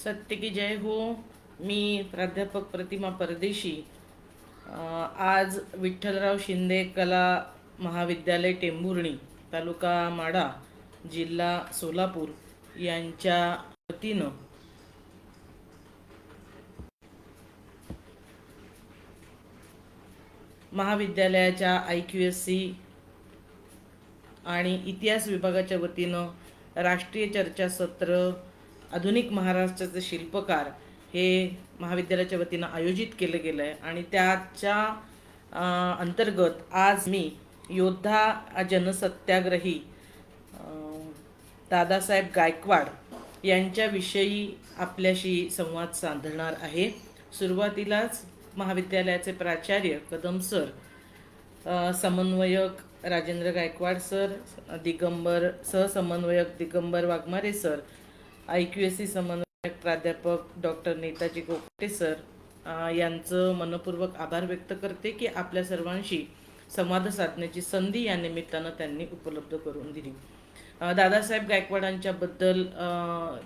सत्य की जय हो। मी प्राध्यापक प्रतिमा परदेशी आज विठ्ठलराव शिंदे कला महाविद्यालय टेंभुर्णी, तालुका माढा, जिल्हा सोलापूर यांच्या वतीनं महाविद्यालयाच्या IQSC आणि इतिहास विभागाच्या वतीनं राष्ट्रीय चर्चासत्र आधुनिक महाराष्ट्राचे शिल्पकार हे महाविद्यालयाच्या वतीनं आयोजित केलं गेलं आहे आणि त्याच्या अंतर्गत आज मी योद्धा जनसत्याग्रही दादासाहेब गायकवाड यांच्याविषयी आपल्याशी संवाद साधणार आहे। सुरुवातीलाच महाविद्यालयाचे प्राचार्य कदम सर, समन्वयक राजेंद्र गायकवाड सर, सहसमन्वयक दिगंबर वाघमारे सर, IQSC समन्वयक प्राध्यापक डॉक्टर नेताजी गोपटे सर यांचं मनपूर्वक आभार व्यक्त करते की आपल्या सर्वांशी संवाद साधण्याची संधी या निमित्तानं त्यांनी उपलब्ध करून दिली। दादासाहेब गायकवाडांच्याबद्दल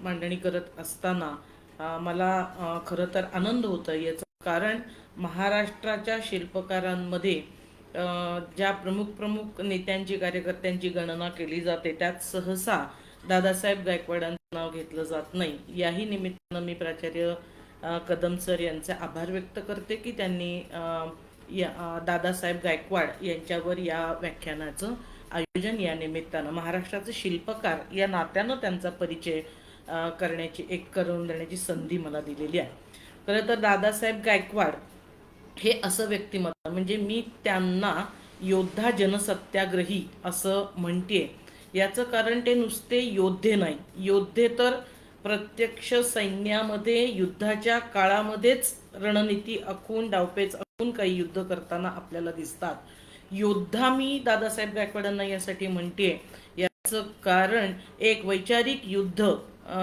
मांडणी करत असताना मला खरं तर आनंद होतो। याचं कारण महाराष्ट्राच्या शिल्पकारांमध्ये ज्या प्रमुख नेत्यांची, कार्यकर्त्यांची गणना केली जाते त्यात सहसा दादासाहेब गायकवाडांचं नाव घेतलं जात नाही। याही निमित्तानं मी प्राचार्य कदम सर यांचे आभार व्यक्त करते की त्यांनी दादासाहेब गायकवाड यांच्यावर या व्याख्यानाचं आयोजन या निमित्तानं महाराष्ट्राचे शिल्पकार या नात्यानं त्यांचा परिचय करून देण्याची संधी मला दिलेली आहे। खरं तर दादासाहेब गायकवाड हे असं व्यक्तिमत्व, म्हणजे मी त्यांना योद्धा जनसत्याग्रही असं म्हणते। याचं कारण ते नुसते योद्धे नाही, योद्धे तर प्रत्यक्ष सैन्यामध्ये युद्धाच्या काळामध्येच रणनीती आखून, डावपेच आखून काही युद्ध करताना आपल्याला दिसतात। योद्धा मी दादासाहेब गायकवाडांना यासाठी म्हणते, याचं कारण एक वैचारिक युद्ध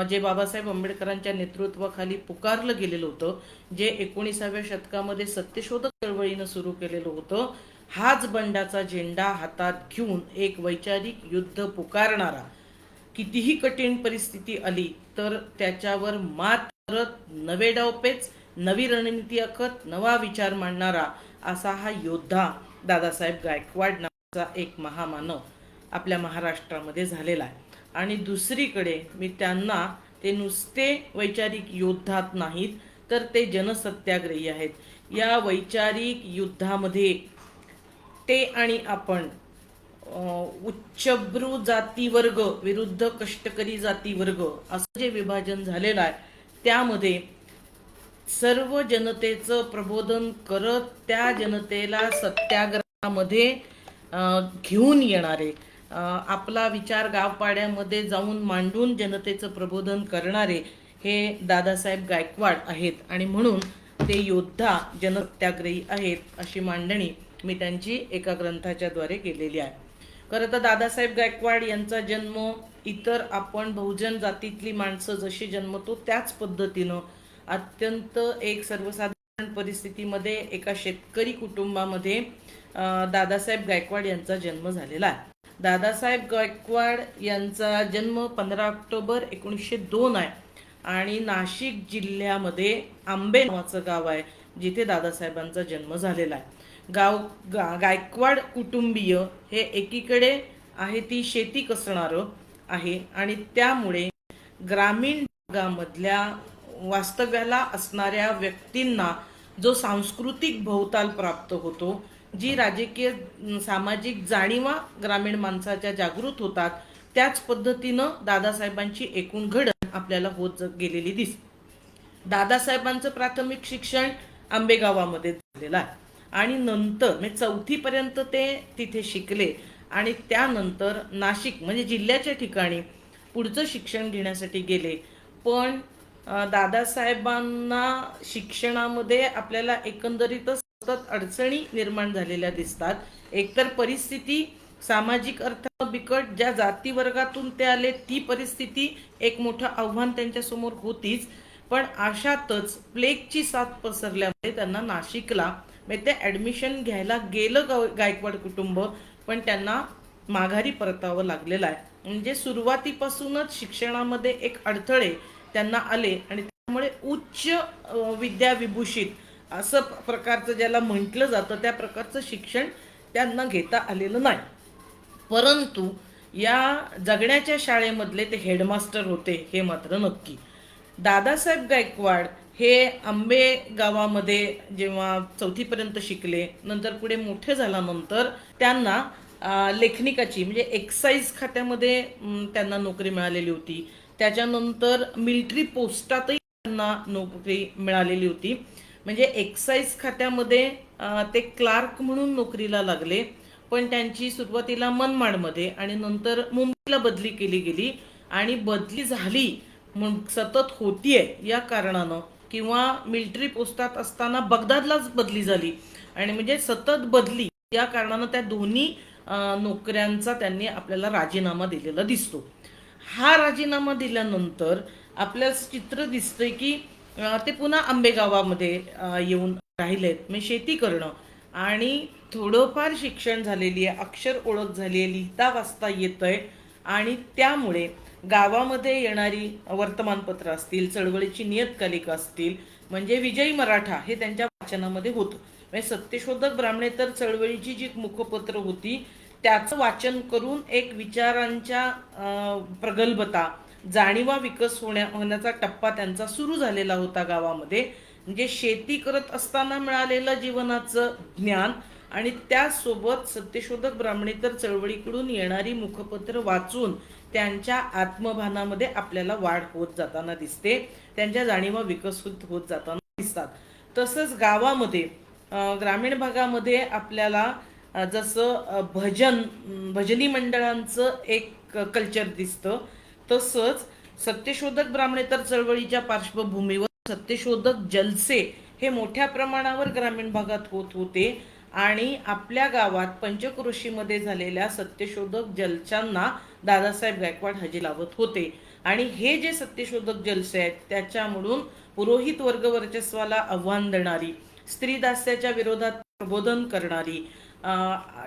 जे बाबासाहेब आंबेडकरांच्या नेतृत्वाखाली पुकारलं गेलेलं होतं, जे 19व्या शतकामध्ये सत्यशोधक चळवळीनं सुरू केलेलं होतं, हाच बंडाचा झेंडा हातात घेऊन एक वैचारिक युद्ध पुकारणारा, कितीही कठीण परिस्थिती आली तर त्याच्यावर मात करत नवे डावपेच, नवी रणनीती आखत, नवा विचार मांडणारा असा हा योद्धा दादासाहेब गायकवाड नावाचा एक महामानव आपल्या महाराष्ट्रामध्ये झालेला आहे। आणि दुसरीकडे मी त्यांना ते नुसते वैचारिक योद्धात नाहीत तर ते जनसत्याग्रही आहेत। या वैचारिक युद्धामध्ये ते आणि आपण उच्चभ्रू जाती वर्ग विरुद्ध कष्टकरी जाती वर्ग असं जे विभाजन झालेलं आहे, त्यामध्ये सर्व जनतेचं प्रबोधन करत त्या जनतेला सत्याग्रहामध्ये घेऊन येणारे, आपला विचार गावपाड्यामध्ये जाऊन मांडून जनतेचं प्रबोधन करणारे हे दादासाहेब गायकवाड आहेत आणि म्हणून ते योद्धा जनसत्याग्रही आहेत अशी मांडणी मी त्यांची एका ग्रंथाच्या द्वारे केलेली आहे। खरं तर दादासाहेब गायकवाड यांचा जन्म इतर आपण बहुजन जातीतली माणसं जशी जन्मतो त्याच पद्धतीनं अत्यंत एक सर्वसाधारण परिस्थितीमध्ये एका शेतकरी कुटुंबामध्ये दादासाहेब गायकवाड यांचा जन्म झालेला आहे। दादासाहेब गायकवाड यांचा जन्म 15 ऑक्टोबर 1902 आहे आणि नाशिक जिल्ह्यामध्ये आंबे नावाचं गाव आहे जिथे दादासाहेबांचा जन्म झालेला आहे। गायकवाड कुटुंबीय हे एकीकडे आहे ती शेती कसणारं आहे आणि त्यामुळे ग्रामीण भागामधल्या वास्तव्याला असणाऱ्या व्यक्तींना जो सांस्कृतिक भवताल प्राप्त होतो, जी राजकीय सामाजिक जाणीवा ग्रामीण माणसाच्या जागृत होतात, त्याच पद्धतीनं दादासाहेबांची एकूण घडण आपल्याला होत गेलेली दिसते। दादासाहेबांचं प्राथमिक शिक्षण आंबेगावामध्ये झालेलं आहे आणि नंतर 4थी पर्यंत ते तिथे शिकले आणि त्यानंतर नाशिक म्हणजे जिल्ह्याच्या ठिकाणी पुढचं शिक्षण घेण्यासाठी गेले। पण दादासाहेबांना शिक्षणामध्ये आपल्याला एकंदरीतच सतत अडचणी निर्माण झालेल्या दिसतात। एकतर परिस्थिती सामाजिक अर्थानं बिकट, ज्या जाती वर्गातून ते आले ती परिस्थिती एक मोठं आव्हान त्यांच्यासमोर होतीच, पण अशातच प्लेगची साथ पसरल्यामुळे त्यांना नाशिकला ते ॲडमिशन घ्यायला गेलं गायकवाड कुटुंब, पण त्यांना माघारी परतावं लागलेलं आहे। म्हणजे सुरुवातीपासूनच शिक्षणामध्ये एक अडथळे त्यांना आले आणि त्यामुळे उच्च विद्याविभूषित असं प्रकारचं ज्याला म्हटलं जातं त्या प्रकारचं शिक्षण त्यांना घेता आलेलं नाही. परंतु या जगण्याच्या शाळेमधले ते हेडमास्टर होते हे मात्र नक्की. दादासाहेब गायकवाड हे आंबे गावामध्ये जेव्हा 4थीपर्यंत शिकले, नंतर पुढे मोठे झाल्यानंतर त्यांना लेखनिकाची म्हणजे एक्साईज खात्यामध्ये त्यांना नोकरी मिळालेली होती. त्याच्यानंतर मिलिटरी पोस्टातही त्यांना नोकरी मिळालेली होती. म्हणजे एक्साईज खात्यामध्ये ते क्लार्क म्हणून नोकरीला लागले. पण त्यांची सुरुवातीला मनमाडमध्ये आणि नंतर मुंबईला बदली केली गेली. आणि बदली झाली सतत होतीये या कारणानं, किंवा मिलिटरी पोस्टात असताना बगदादलाच बदली झाली, आणि म्हणजे सतत बदली या कारणानं त्या दोन्ही नोकऱ्यांचा त्यांनी आपल्याला राजीनामा दिलेला दिसतो. हा राजीनामा दिल्यानंतर आपल्याला चित्र दिसतंय की ते पुन्हा आंबेगावामध्ये येऊन राहिलेत. म्हणजे शेती करणं आणि थोडंफार शिक्षण झालेली आहे, अक्षर ओळख झाली आहे, लिहिता वाचता येतंय, आणि त्यामुळे गावामध्ये येणारी वर्तमानपत्र असतील, चळवळीची नियतकालिका असतील, म्हणजे विजयी मराठा हे त्यांच्या वाचनामध्ये होतं. म्हणजे सत्यशोधक ब्राह्मणेतर चळवळीची जी मुखपत्र होती त्याचं वाचन करून एक विचारांच्या प्रगल्भता, जाणीवा विकस होण्याचा टप्पा त्यांचा सुरू झालेला होता गावामध्ये. म्हणजे शेती करत असताना मिळालेलं जीवनाचं ज्ञान आणि त्यासोबत सत्यशोधक ब्राह्मणेतर चळवळीकडून येणारी मुखपत्र वाचून त्यांच्या आत्मभानामध्ये आपल्याला वाढ होत जाताना दिसते, त्यांच्या जाणीवा विकसित होत जाताना दिसतात. तसंच गावामध्ये ग्रामीण भागामध्ये आपल्याला जसं भजनी मंडळांचं एक कल्चर दिसतं, तसंच सत्यशोधक ब्राह्मणेतर चळवळीच्या पार्श्वभूमीवर सत्यशोधक जलसे हे मोठ्या प्रमाणावर ग्रामीण भागात होत होते. आणि आपल्या गावात पंचक्रोशीमध्ये झालेल्या सत्यशोधक जलशांना दादासाहेब गायकवाड हजे लावत होते. आणि हे जे सत्यशोधक जलसे आहेत त्याच्यामधून पुरोहित वर्ग वर्चस्वाला आव्हान देणारी, स्त्रीदास्याच्या विरोधात प्रबोधन करणारी,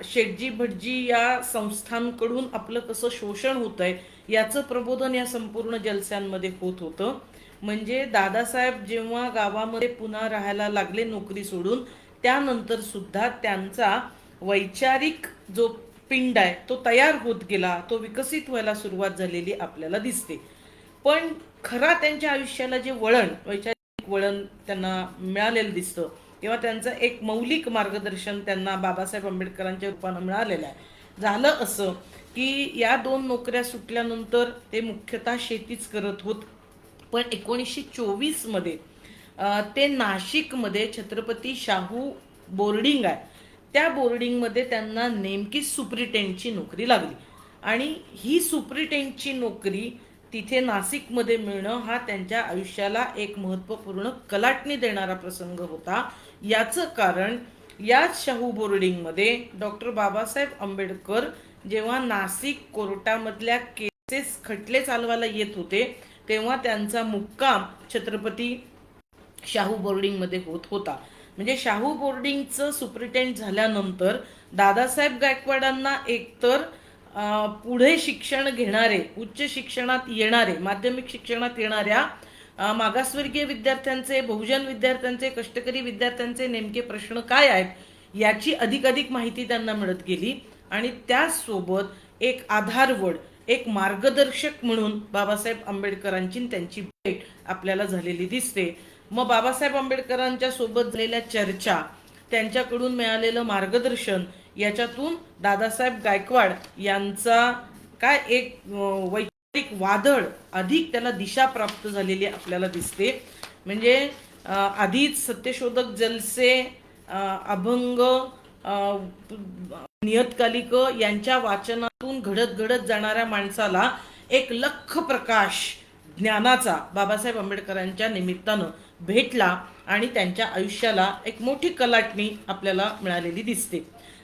शेटजी भटजी या संस्थांकडून आपलं कसं शोषण होत आहे याचं प्रबोधन या संपूर्ण जलस्यांमध्ये होत होतं. म्हणजे दादासाहेब जेव्हा गावामध्ये पुन्हा राहायला लागले नोकरी सोडून, त्यानंतर सुद्धा त्यांचा वैचारिक जो पिंड आहे तो तयार होत गेला, तो विकसित व्हायला सुरुवात झालेली आपल्याला दिसते. पण खरा त्यांच्या आयुष्याला जे वळण, वैचारिक वळण त्यांना मिळालेलं दिसतं, तेव्हा त्यांचं एक मौलिक मार्गदर्शन त्यांना बाबासाहेब आंबेडकरांच्या रूपानं मिळालेलं आहे. झालं असं की या 2 नोकऱ्या सुटल्यानंतर ते मुख्यतः शेतीच करत होत. पण 1924 मध्ये ते नाशिकमध्ये छत्रपती शाहू बोर्डिंग आहे, त्या बोर्डिंगमध्ये त्यांना नेमकी सुप्रिटेंडची नोकरी लागली. आणि ही सुप्रिटेंडची नोकरी तिथे नाशिकमध्ये मिळणं हा त्यांच्या आयुष्याला एक महत्त्वपूर्ण कलाटणी देणारा प्रसंग होता. याचं कारण याच शाहू बोर्डिंगमध्ये डॉक्टर बाबासाहेब आंबेडकर जेव्हा नाशिक कोर्टामधल्या केसेस खटले चालवायला येत होते, तेव्हा त्यांचा मुक्काम छत्रपती शाहू बोर्डिंगमध्ये होत होता. म्हणजे शाहू बोर्डिंगचं सुप्रिटेंड झाल्यानंतर दादासाहेब गायकवाडांना एकतर पुढे शिक्षण घेणारे, उच्च शिक्षणात येणारे, माध्यमिक शिक्षणात येणाऱ्या मागासवर्गीय विद्यार्थ्यांचे, बहुजन विद्यार्थ्यांचे, कष्टकरी विद्यार्थ्यांचे नेमके प्रश्न काय आहेत याची अधिकाधिक माहिती त्यांना मिळत गेली. आणि त्याचसोबत एक आधारवड, एक मार्गदर्शक म्हणून बाबासाहेब आंबेडकरांची त्यांची भेट आपल्याला झालेली दिसते. मग बाबासाहेब आंबेडकरांच्या सोबत झालेल्या चर्चा, त्यांच्याकडून मिळालेलं मार्गदर्शन, याच्यातून दादासाहेब गायकवाड यांचा काय एक वैचारिक वादळ अधिक त्याला दिशा प्राप्त झालेली आपल्याला दिसते. म्हणजे आधीच सत्यशोधक जलसे, अभंग, नियतकालिक यांच्या वाचनातून घडत घडत जाणाऱ्या माणसाला एक लख प्रकाश ज्ञानाचा बाबासाहेब आंबेडकरांच्या निमित्तानं भेटला आणि त्यांच्या आयुष्याला एक मोठी कलाटणी आपल्याला मिळालेली दिसते.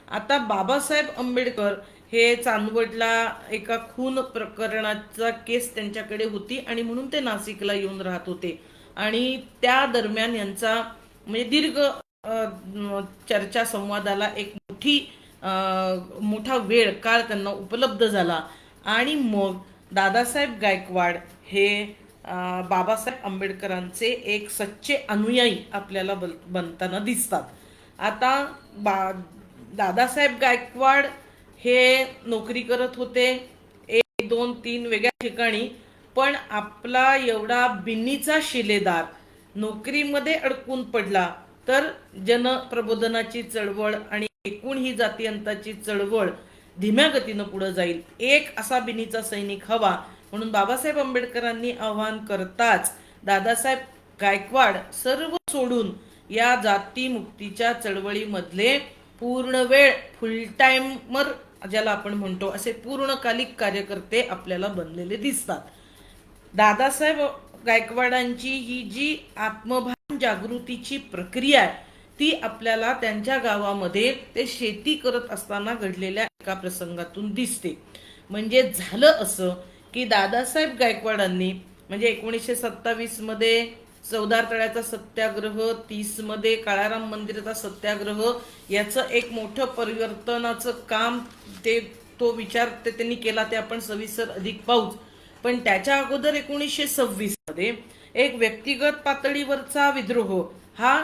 आता बाबासाहेब आंबेडकर हे चांदवडला एका खून प्रकरणाचा केस त्यांच्याकडे होती आणि म्हणून ते नाशिकला येऊन राहत होते. आणि त्या दरम्यान यांचा म्हणजे दीर्घ चर्चा संवादाला एक मोठा वेळ काळ त्यांना उपलब्ध झाला. आणि मग दादासाहेब गायकवाड हे बाबासाहेब आंबेडकरांचे एक सच्चे अनुयायी आपल्याला बनताना दिसतात. आता दादासाहेब गायकवाड हे नोकरी करत होते 1, 2, 3 वेगळ्या ठिकाणी, पण आपला एवढा बिन्नीचा शिलेदार नोकरीमध्ये अडकून पडला तर जनप्रबोधनाची चळवळ आणि एकूण ही जातीयंताची चळवळ धीम्या गतीनं पुढे जाईल. एक असा बिनीचा सैनिक हवा म्हणून बाबासाहेब आंबेडकरांनी आवाहन करताच दादासाहेब गायकवाड सर्व सोडून या जातीमुक्तीच्या चळवळीमधले पूर्ण वेळ फुल टाइमर ज्याला आपण म्हणतो असे पूर्णकालिक कार्यकर्ते आपल्याला बनलेले दिसतात. दादासाहेब गायकवाडांची ही जी आत्मभान जागृतीची प्रक्रिया आहे ती आपल्याला त्यांच्या गावामध्ये ते शेती करत असताना घडलेल्या एका प्रसंगातून दिसते. म्हणजे झालं असं की दादासाहेब गायकवाडांनी म्हणजे 1927 मध्ये चौदार तळ्याचा सत्याग्रह, 30 मध्ये काळाराम मंदिराचा सत्याग्रह याचं एक मोठं परिवर्तनाचं काम तो विचार त्यांनी केला ते आपण सविस्तर अधिक पाहूच. पण त्याच्या अगोदर 1926 मध्ये एक व्यक्तिगत पातळीवरचा विद्रोह हा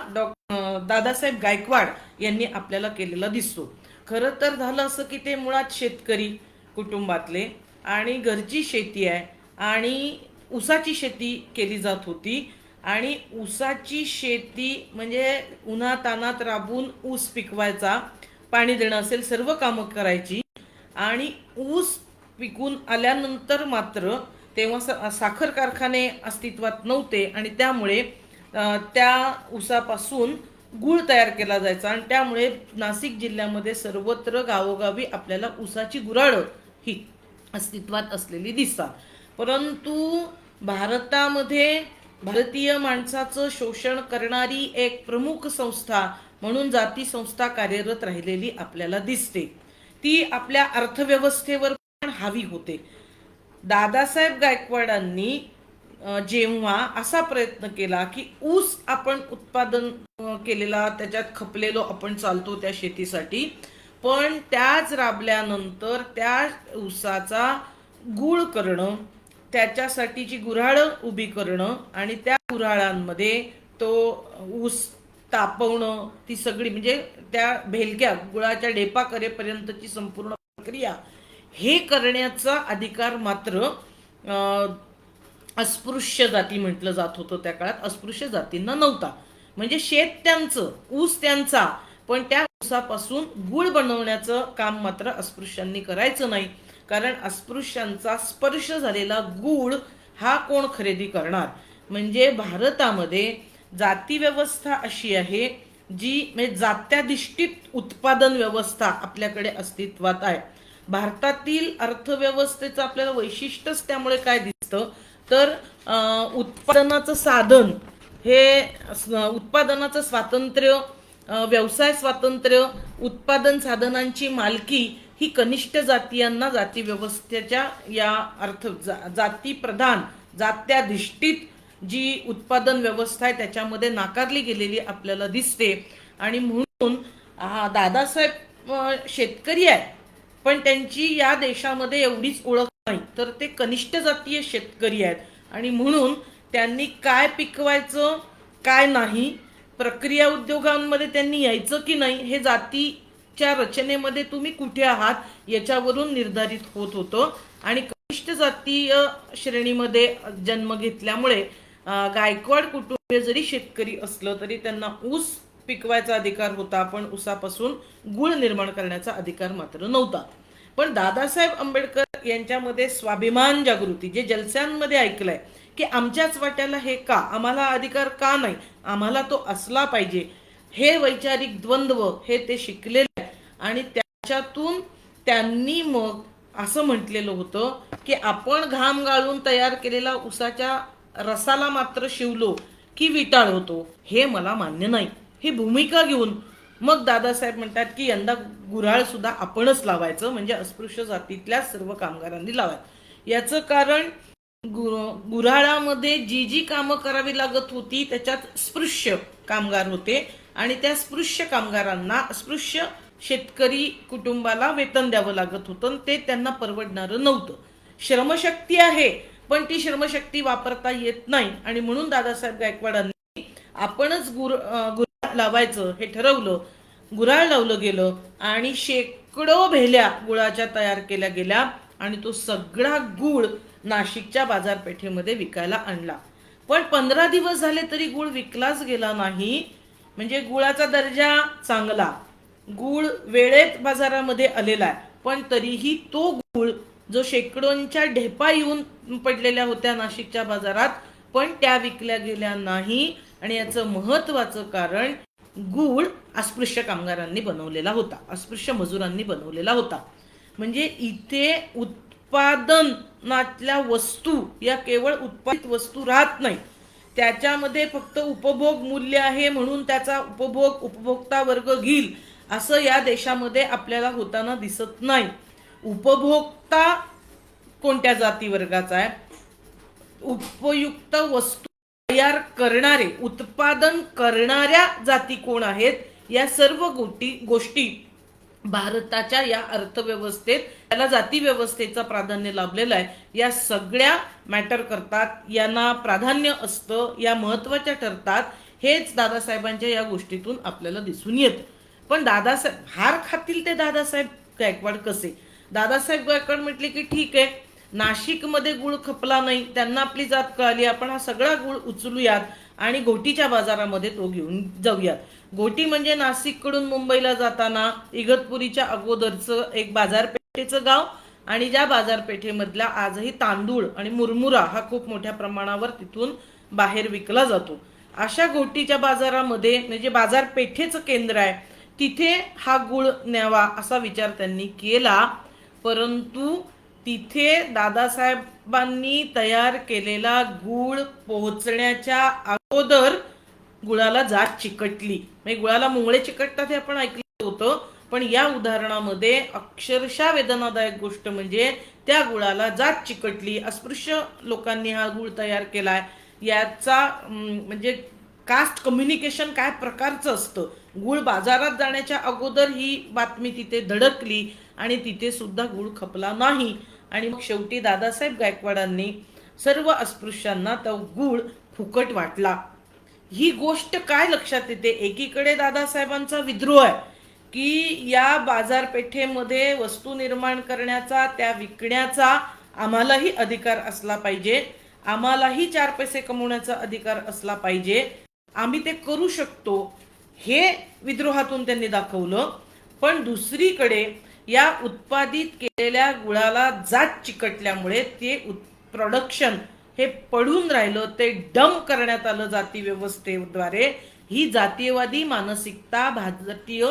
दादासाहेब गायकवाड यांनी आपल्याला केलेला दिसतो. खरं तर झालं असं की ते मुळात शेतकरी कुटुंबातले आणि घरची शेती आहे आणि ऊसाची शेती केली जात होती आणि ऊसाची शेती म्हणजे उन्हातानात राबून ऊस पिकवायचा, पाणी देणं असेल सर्व कामं करायची आणि ऊस पिकून आल्यानंतर मात्र तेव्हा साखर कारखाने अस्तित्वात नव्हते आणि त्यामुळे त्या ऊसापासून गूळ तयार केला जायचा आणि त्यामुळे नाशिक जिल्ह्यामध्ये सर्वत्र गावोगावी आपल्याला ऊसाची गुऱ्हाळं ही अस्तित्वात असलेली दिसतात. परंतु भारतामध्ये भारतीय माणसाचं शोषण करणारी एक प्रमुख संस्था म्हणून जाती संस्था कार्यरत राहिलेली आपल्याला दिसते. ती आपल्या अर्थव्यवस्थेवर पण हावी होते. दादासाहेब गायकवाडांनी जेव्हा असा प्रयत्न केला की ऊस आपण उत्पादन केलेला त्याच्यात खपलेलो आपण चालतो त्या शेतीसाठी, पण त्याच राबल्यानंतर त्या ऊसाचा गूळ करणं, त्याच्यासाठीची गुऱ्हाळं उभी करणं आणि त्या गुऱ्हाळांमध्ये तो ऊस तापवणं, ती सगळी म्हणजे त्या भेलक्या गुळाच्या डेपा करेपर्यंतची संपूर्ण प्रक्रिया हे करण्याचा अधिकार मात्र अस्पृश्य जाती म्हटलं जात होतं. त्या काळात अस्पृश्य जातींना नव्हता. म्हणजे शेत त्यांचं, ऊस त्यांचा, पण त्या ऊसापासून गूळ बनवण्याचं काम मात्र अस्पृश्यांनी करायचं नाही. कारण अस्पृश्यांचा स्पर्श झालेला गूळ हा कोण खरेदी करणार. म्हणजे भारतामध्ये जाती व्यवस्था अशी आहे जी म्हणजे जात्याधिष्ठित उत्पादन व्यवस्था आपल्याकडे अस्तित्वात आहे. भारतातील अर्थव्यवस्थेचं आपल्याला वैशिष्ट्यच त्यामुळे काय दिसतं तर उत्पादनाचं साधन हे उत्पादनाचं स्वातंत्र्य, व्यवसाय स्वातंत्र्य, उत्पादन साधनांची मालकी ही कनिष्ठ जातीयांना जाती व्यवस्थेच्या या जाती प्रधान जात्याधिष्ठित जी उत्पादन व्यवस्था आहे त्याच्यामध्ये नाकारली गेलेली आपल्याला दिसते. आणि म्हणून दादासाहेब शेतकरी आहेत पण त्यांची या देशामध्ये एवढीच ओळख नाही, तर ते कनिष्ठ जातीय शेतकरी आहेत आणि म्हणून त्यांनी काय पिकवायचं काय नाही, प्रक्रिया उद्योगांमध्ये त्यांनी यायचं की नाही हे जातीच्या रचनेमध्ये तुम्ही कुठे आहात याच्यावरून निर्धारित होत होतं. आणि कनिष्ठ जातीय श्रेणीमध्ये जन्म घेतल्यामुळे गायकवाड कुटुंबीय जरी शेतकरी असलं तरी त्यांना ऊस पिकवायचा अधिकार होता, पण ऊसापासून गूळ निर्माण करण्याचा अधिकार मात्र नव्हता. पण दादासाहेब आंबेडकर यांच्यामध्ये स्वाभिमान जागृती जे जलस्यांमध्ये ऐकलंय की आमच्याच वाट्याला हे का, आम्हाला अधिकार का नाही, आम्हाला तो असला पाहिजे, हे वैचारिक द्वंद्व हे ते शिकलेले आहे. आणि त्याच्यातून त्यांनी मग असं म्हटलेलं होतं की आपण घाम गाळून तयार केलेला ऊसाच्या रसाला मात्र शिवलो की विटाळ होतो, हे मला मान्य नाही. ही भूमिका घेऊन मग दादासाहेब म्हणतात की यंदा गुऱ्हाळ सुद्धा आपणच लावायचं, म्हणजे अस्पृश्य जातीतल्या सर्व कामगारांनी लावायचं. याचं कारण गुऱ्हाळामध्ये जी जी कामं करावी लागत होती त्याच्यात स्पृश्य कामगार होते आणि त्या स्पृश्य कामगारांना अस्पृश्य शेतकरी कुटुंबाला वेतन द्यावं लागत होतं, ते त्यांना परवडणारं नव्हतं. श्रमशक्ती आहे पण ती श्रमशक्ती वापरता येत नाही आणि म्हणून दादासाहेब गायकवाडांनी आपणच गुऱ्हाळ लावायचं हे ठरवलं. गुऱ्हाळ लावलं गेलं आणि शेकडो भेल्या गुळाच्या तयार केल्या गेल्या आणि तो सगळा गुळ नाशिकच्या बाजारपेठेमध्ये विकायला आणला. पण 15 दिवस झाले तरी गुळ विकलाच गेला नाही. म्हणजे गुळाचा दर्जा चांगला, गुळ वेळेत बाजारामध्ये आलेला आहे, पण तरीही तो गुळ जो शेकडोंच्या ढेपा येऊन पडलेल्या होत्या नाशिकच्या बाजारात, पण त्या विकल्या गेल्या नाही. आणि याचं महत्वाचं कारण गुळ अस्पृश्य कामगारांनी बनवलेला होता, अस्पृश्य मजुरांनी बनवलेला होता. म्हणजे इथे उत्पादनातल्या वस्तू या केवळ उत्पादित वस्तू राहत नाही, त्याच्यामध्ये फक्त उपभोग मूल्य आहे म्हणून त्याचा उपभोग उपभोक्ता वर्ग घेईल असं या देशामध्ये आपल्याला होताना दिसत नाही. उपभोक्ता कोणत्या जाती वर्गाचा आहे? उपयुक्त वस्तू तयार करणारे, उत्पादन करणाऱ्या जाती कोण आहेत? या सर्व गोष्टी भारताच्या या अर्थव्यवस्थेत, त्याला जाती व्यवस्थेचं प्राधान्य लाभलेलं आहे, या सगळ्या मॅटर करतात, यांना प्राधान्य असतं, या महत्वाच्या ठरतात. हेच दादासाहेबांच्या या गोष्टीतून आपल्याला दिसून येतं. पण दादासाहेब हार खातील ते दादासाहेब गायकवाड कसे? दादासाहेब गायकवाड म्हटले की ठीक आहे, नाशिकमध्ये गुळ खपला नाही, त्यांना आपली जात कळाली, आपण हा सगळा गुळ उचलूयात आणि घोटीच्या बाजारामध्ये तो घेऊन जाऊयात. घोटी म्हणजे नाशिककडून मुंबईला जाताना इगतपुरीच्या अगोदरचं एक बाजारपेठेचं गाव आणि ज्या बाजारपेठेमधला आजही तांदूळ आणि मुरमुरा हा खूप मोठ्या प्रमाणावर तिथून बाहेर विकला जातो. अशा घोटीच्या बाजारामध्ये म्हणजे बाजारपेठेचं केंद्र आहे, तिथे हा गुळ न्यावा असा विचार त्यांनी केला. परंतु तिथे दादासाहेबांनी तयार केलेला गुळ पोहोचण्याच्या अगोदर गुळाला जात चिकटली. म्हणजे गुळाला मुंगळे चिकटतात हे आपण ऐकलं होतं, पण या उदाहरणामध्ये अक्षरशः वेदनादायक गोष्ट म्हणजे त्या गुळाला जात चिकटली. अस्पृश्य लोकांनी हा गुळ तयार केलाय. याचा म्हणजे कास्ट कम्युनिकेशन काय प्रकारचं असतं. गुळ बाजारात जाण्याच्या अगोदर ही बातमी तिथे धडकली आणि तिथे सुद्धा गुळ खपला नाही. आणि मग शेवटी दादासाहेब गायकवाडांनी सर्व अस्पृश्यांना तो गुळ फुकट वाटला. ही गोष्ट काय लक्षात येते? एकीकडे दादासाहेबांचा विद्रोह आहे की या बाजारपेठेमध्ये वस्तू निर्माण करण्याचा, त्या विकण्याचा आम्हालाही अधिकार असला पाहिजे, आम्हालाही 4 पैसे कमवण्याचा अधिकार असला पाहिजे, आम्ही ते करू शकतो, हे विद्रोहातून त्यांनी दाखवलं. पण दुसरीकडे या उत्पादित केलेल्या गुळाला जात चिकटल्यामुळे ते प्रोडक्शन हे पडून राहिलं, ते डंप करण्यात आलं जाती व्यवस्थेद्वारे. ही जातीयवादी मानसिकता भारतीय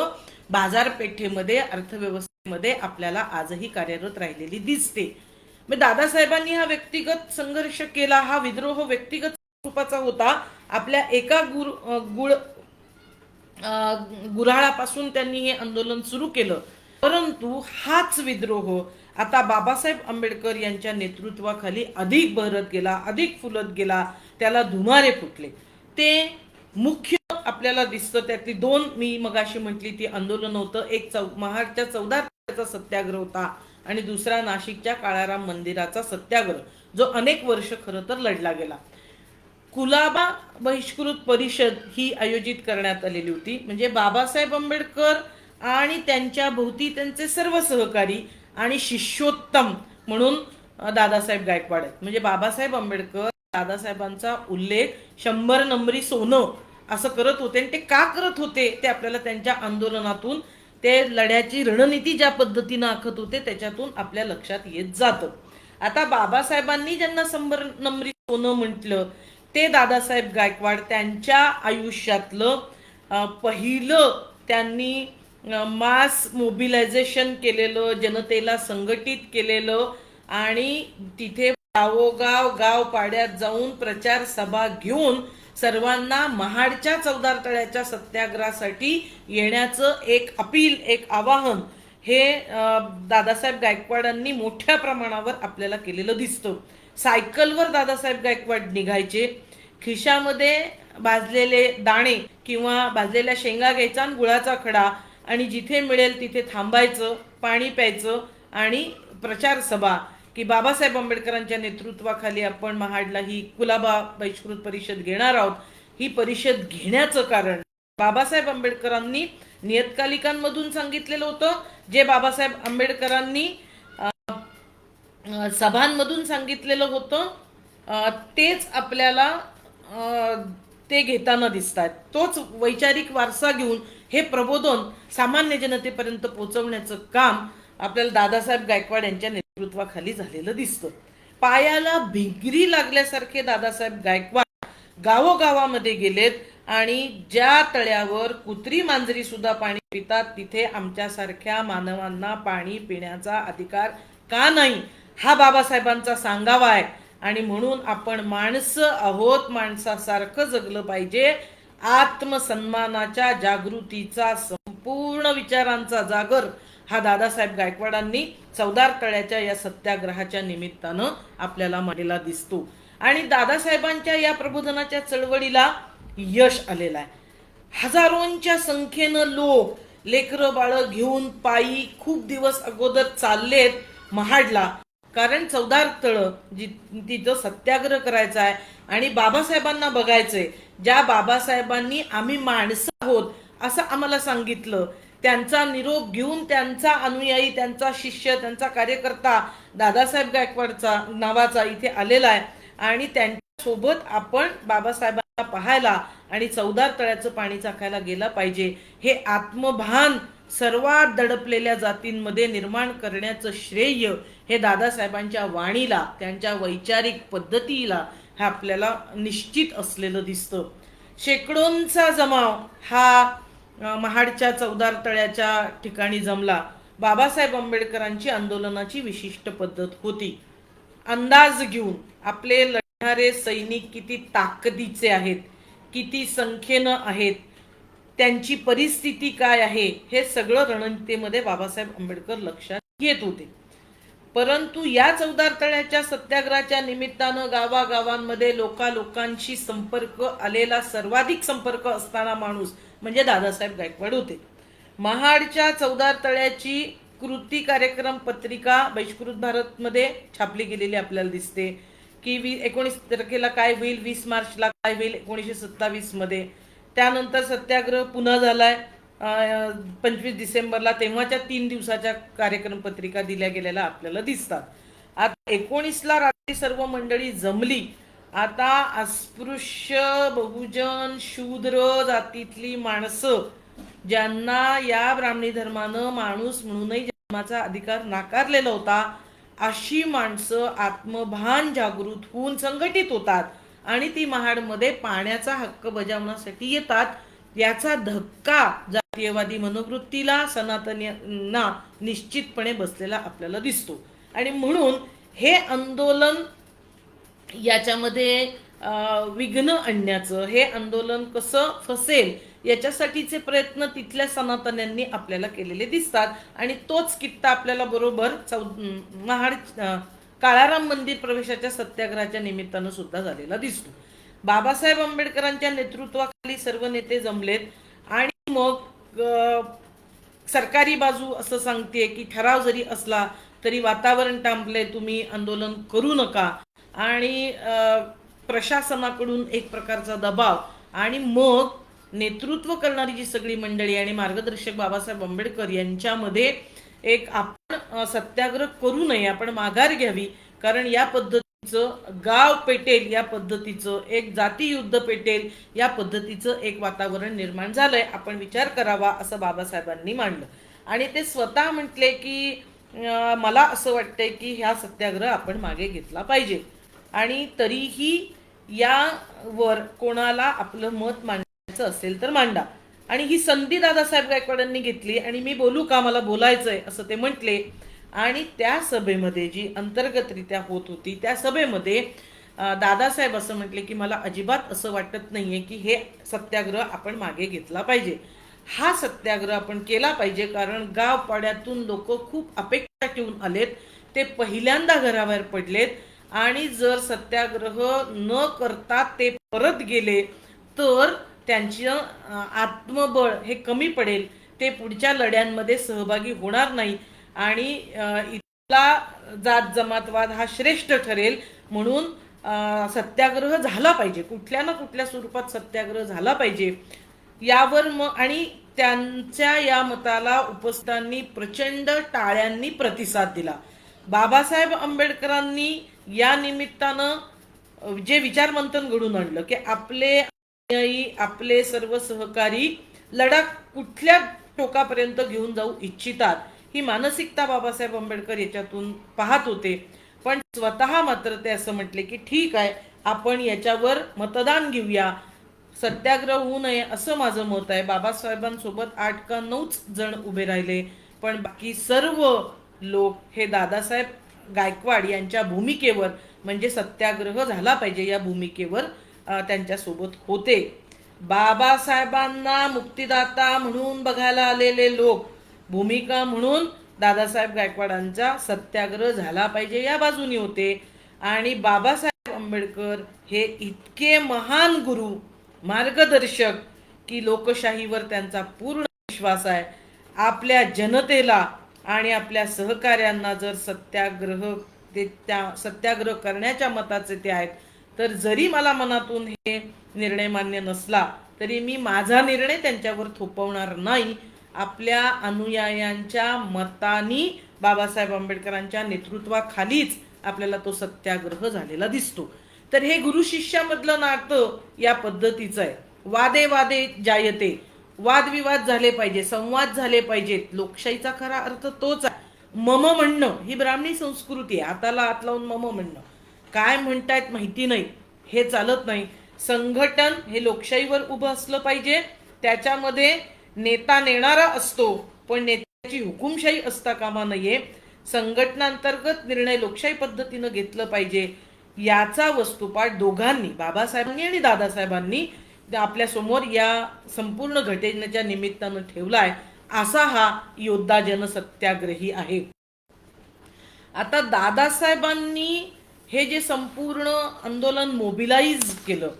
बाजारपेठेमध्ये, अर्थव्यवस्थेमध्ये आपल्याला आजही कार्यरत राहिलेली दिसते. मग दादासाहेबांनी हा व्यक्तिगत संघर्ष केला, हा विद्रोह व्यक्तिगत स्वरूपाचा होता. आपल्या एका गुऱ्हाळापासून त्यांनी हे आंदोलन सुरू केलं. परंतु हाच विद्रोह आता बाबासाहेब आंबेडकर यांच्या नेतृत्वाखाली अधिक बहरत गेला, अधिक फुलत गेला, त्याला धुमारे फुटले. ते मुख्य आपल्याला दिसतं. त्यातली 2 मी मगाशी म्हटली ती आंदोलन होतं. एक महाडच्या 14 तारखेचा सत्याग्रह होता आणि दुसरा नाशिकच्या काळाराम मंदिराचा सत्याग्रह, जो अनेक वर्ष खरं तर लढला गेला. कुलाबा बहिष्कृत परिषद ही आयोजित करण्यात आलेली होती. म्हणजे बाबासाहेब आंबेडकर आणि त्यांच्या भोवती त्यांचे सर्व सहकारी आणि शिष्योत्तम म्हणून दादासाहेब गायकवाड आहेत. म्हणजे बाबासाहेब आंबेडकर दादासाहेबांचा उल्लेख 100 नंबरी सोनं असं करत होते. आणि ते का करत होते ते आपल्याला त्यांच्या आंदोलनातून, ते लढ्याची रणनीती ज्या पद्धतीनं आखत होते त्याच्यातून आपल्या लक्षात येत जातं. आता बाबासाहेबांनी ज्यांना 100 नंबरी सोनं म्हटलं ते दादासाहेब गायकवाड. त्यांच्या आयुष्यातलं पहिलं त्यांनी मास मोबिलायझेशन केलेलं, जनतेला संघटित केलेलं आणि तिथे गाव पाड्यात जाऊन प्रचार सभा घेऊन सर्वांना महाडच्या 14 तळ्याच्या सत्याग्रहासाठी येण्याचं एक अपील, एक आवाहन हे दादासाहेब गायकवाडांनी मोठ्या प्रमाणावर आपल्याला केलेलं दिसतं. सायकलवर दादासाहेब गायकवाड निघायचे, खिशामध्ये भाजलेले दाणे किंवा भाजलेल्या शेंगा घ्यायचा आणि गुळाचा खडा, आणि जिथे मिळेल तिथे थांबायचं, पाणी प्यायचं आणि प्रचार सभा की बाबासाहेब आंबेडकरांच्या नेतृत्वाखाली आपण महाडला ही कुलाबा बहिष्कृत परिषद घेणार आहोत. ही परिषद घेण्याचं कारण बाबासाहेब आंबेडकरांनी नियतकालिकांमधून सांगितलेलं होतं, जे बाबासाहेब आंबेडकरांनी सभांमधून सांगितलेलं होतं, तेच आपल्याला ते घेताना दिसतात. तोच वैचारिक वारसा घेऊन हे प्रबोधन सामान्य जनतेपर्यंत पोहोचवण्याचं काम आपल्याला दादासाहेब गायकवाड यांच्या नेतृत्वाखाली झालेलं दिसतं. पायाला भिंगरी लागल्यासारखे दादासाहेब गायकवाड गावोगावामध्ये गेलेत आणि ज्या तळ्यावर कुत्री मांजरी सुद्धा पाणी पितात तिथे आमच्यासारख्या मानवांना पाणी पिण्याचा अधिकार का नाही, हा बाबासाहेबांचा सांगावा आहे. आणि म्हणून आपण माणसं आहोत, माणसासारखं जगलं पाहिजे. आत्मसन्मानाच्या जागृतीचा संपूर्ण विचारांचा जागर हा दादासाहेब गायकवाडांनी चौदार तळ्याच्या या सत्याग्रहाच्या निमित्तानं आपल्याला मांडलेला दिसतो. आणि दादासाहेबांच्या या प्रबोधनाच्या चळवळीला यश आलेलं आहे. हजारोंच्या संख्येनं लोक लेकरं बाळ घेऊन पायी खूप दिवस अगोदर चाललेत महाडला, कारण चौदार तळ तिथं सत्याग्रह करायचा आहे आणि बाबासाहेबांना बघायचंय. ज्या बाबासाहेबांनी आम्ही माणसं आहोत असं आम्हाला सांगितलं, त्यांचा निरोप घेऊन त्यांचा अनुयायी, त्यांचा शिष्य, त्यांचा कार्यकर्ता दादासाहेब गायकवाडचा नावाचा इथे आलेला आहे. आणि त्यांच्यासोबत आपण बाबासाहेबांना पाहायला आणि चौदार तळ्याचं पाणी चाखायला गेला पाहिजे. हे आत्मभान सर्वात दडपलेल्या जातींमध्ये निर्माण करण्याचं श्रेय हे दादासाहेबांच्या वाणीला, त्यांच्या वैचारिक पद्धतीला हे आपल्याला निश्चित असलेलं दिसतं. शेकडोंचा जमाव हा महाडच्या चौदार तळ्याच्या ठिकाणी जमला. बाबासाहेब आंबेडकरांची आंदोलनाची विशिष्ट पद्धत होती. अंदाज घेऊन आपले लढणारे सैनिक किती ताकदीचे आहेत, किती संख्येनं आहेत, त्यांची परिस्थिती काय आहे, हे सगळं रणनीतीमध्ये बाबासाहेब आंबेडकर लक्षात घेत होते. परंतु या चौदार तळ्याच्या सत्याग्रहाच्या निमित्तानं गावागावांमध्ये लोकांशी संपर्क आलेला, सर्वाधिक संपर्क असताना माणूस म्हणजे दादासाहेब गायकवाड होते. महाडच्या चौदार तळ्याची कृती कार्यक्रम पत्रिका बहिष्कृत भारतमध्ये छापली गेलेली आपल्याला दिसते की 19 तारखेला काय होईल, 20 मार्चला काय होईल 1927 मध्ये. त्यानंतर सत्याग्रह पुन्हा झालाय 25 डिसेंबरला, तेव्हाच्या 3 दिवसाच्या कार्यक्रम पत्रिका दिल्या गेलेल्या आपल्याला दिसतात. आता 19ला रात्री सर्व मंडळी जमली. आता अस्पृश्य, बहुजन, शूद्र जातीतली माणसं, ज्यांना या ब्राह्मणी धर्मानं माणूस म्हणूनही जन्माचा अधिकार नाकारलेला होता, अशी माणसं आत्मभान जागृत होऊन संघटित होतात आणि ती महाडमध्ये पाण्याचा हक्क बजावण्यासाठी येतात. याचा धक्का जातीयवादी मनोवृत्तीला, सनातनींना निश्चितपणे बसलेला आपल्याला दिसतो. आणि म्हणून हे आंदोलन याच्यामध्ये विघ्न आणण्याचं, हे आंदोलन कसं फसेल याच्यासाठीचे प्रयत्न तिथल्या सनातन्यांनी आपल्याला केलेले दिसतात. आणि तोच कित्ता आपल्याला बरोबर महाड काळाराम मंदिर प्रवेशाच्या सत्याग्रहाच्या निमित्तानं सुद्धा झालेला दिसतो. बाबासाहेब आंबेडकरांच्या नेतृत्वाखाली सर्व नेते जमलेत आणि मग सरकारी बाजू असं सांगते की ठराव जरी असला तरी वातावरण टांबले, तुम्ही आंदोलन करू नका. आणि प्रशासनाकडून एक प्रकारचा दबाव, आणि मग नेतृत्व करणारी जी सगळी मंडळी आणि मार्गदर्शक बाबासाहेब आंबेडकर यांच्यामध्ये एक आपण सत्याग्रह करू नये, आपण माघार घ्यावी, कारण या पद्धतीचं गाव पेटेल, या पद्धतीचं एक जाती युद्ध पेटेल, या पद्धतीचं एक वातावरण निर्माण झालंय, आपण विचार करावा असं बाबासाहेबांनी मांडलं. आणि ते स्वतः म्हटले की मला असं वाटतंय की ह्या सत्याग्रह आपण मागे घेतला पाहिजे आणि तरीही यावर कोणाला आपलं मत मांडायचं असेल तर मांडा. आणि ही संधी दादासाहेब गायकवाडांनी घेतली आणि मी बोलू का, मला बोलायचंय असं ते म्हटले. आणि त्या सभेमध्ये जी अंतर्गतरित्या होत होती त्या सभेमध्ये दादासाहेब असं म्हटले की मला अजिबात असं वाटत नाहीये की हे सत्याग्रह आपण मागे घेतला पाहिजे. हा सत्याग्रह आपण केला पाहिजे, कारण गाव पाड्यातून लोक खूप अपेक्षा ठेवून आलेत, ते पहिल्यांदा घराबाहेर पडलेत आणि जर सत्याग्रह न करता ते परत गेले तर त्यांचं आत्मबळ हे कमी पडेल, ते पुढच्या लढ्यांमध्ये सहभागी होणार नाही आणि जात जमातवाद हा श्रेष्ठ ठरेल म्हणून सत्याग्रह झाला पाहिजे, कुठल्या ना कुठल्या स्वरूपात सत्याग्रह झाला पाहिजे यावर आणि त्यांच्या या मताला उपस्थितांनी प्रचंड टाळ्यांनी प्रतिसाद दिला. बाबासाहेब आंबेडकरांनी या निमित्तानं जे विचारमंथन घडून आणलं की आपले अनुयायी, आपले सर्व सहकारी लडाख कुठल्या टोकापर्यंत घेऊन जाऊ इच्छितात, ही मानसिकता बाबासाहेब आंबेडकर याच्यातून पाहत होते. पण स्वतः मात्र ते असं म्हटले की ठीक आहे, आपण याच्यावर मतदान घेऊया, सत्याग्रह होऊ नये असं माझं मत आहे. बाबासाहेबांसोबत 8 का 9 जण उभे राहिले, पण बाकी सर्व लोक हे दादासाहेब गायकवाड यांच्या भूमिकेवर, म्हणजे सत्याग्रह झाला पाहिजे या भूमिकेवर त्यांच्यासोबत होते. बाबासाहेबांना मुक्तिदाता म्हणून बघायला आलेले लोक भूमिका म्हणून दादासाहेब गायकवाडांचा सत्याग्रह झाला पाहिजे या बाजूने होते. आणि बाबासाहेब आंबेडकर हे इतके महान गुरु, मार्गदर्शक की लोकशाहीवर त्यांचा पूर्ण विश्वास आहे. आपल्या जनतेला आणि आपल्या सहकार्यांना जर सत्याग्रह करण्याच्या मताचे ते आहेत, तर जरी मला मनातून हे निर्णय मान्य नसला तरी मी माझा निर्णय त्यांच्यावर थोपवणार नाही. आपल्या अनुयायांच्या मतानी बाबासाहेब आंबेडकरांच्या नेतृत्वाखालीच आपल्याला तो सत्याग्रह झालेला दिसतो. तर हे गुरु शिष्यामधलं नातं या पद्धतीचं आहे. वादे वादे जायते, वादविवाद झाले पाहिजे, संवाद झाले पाहिजेत. लोकशाहीचा खरा अर्थ तोच आहे. मम म्हणणं ही ब्राह्मणी संस्कृती आहे. हाताला हात लावून मम म्हणणं, काय म्हणतायत माहिती नाही, हे चालत नाही. संघटन हे लोकशाहीवर उभं असलं पाहिजे. त्याच्यामध्ये नेता नेणारा असतो, पण नेत्याची हुकुमशाही असता कामा नये. संघटनांतर्गत निर्णय लोकशाही पद्धतीनं घेतलं पाहिजे. याचा वस्तुपाठ दोघांनी, बाबासाहेबांनी आणि दादासाहेबांनी आपल्या समोर या संपूर्ण घटनेच्या निमित्तानं ठेवलाय. असा हा योद्धा जनसत्याग्रही आहे. आता दादासाहेबांनी हे जे संपूर्ण आंदोलन मोबिलाइज केलं,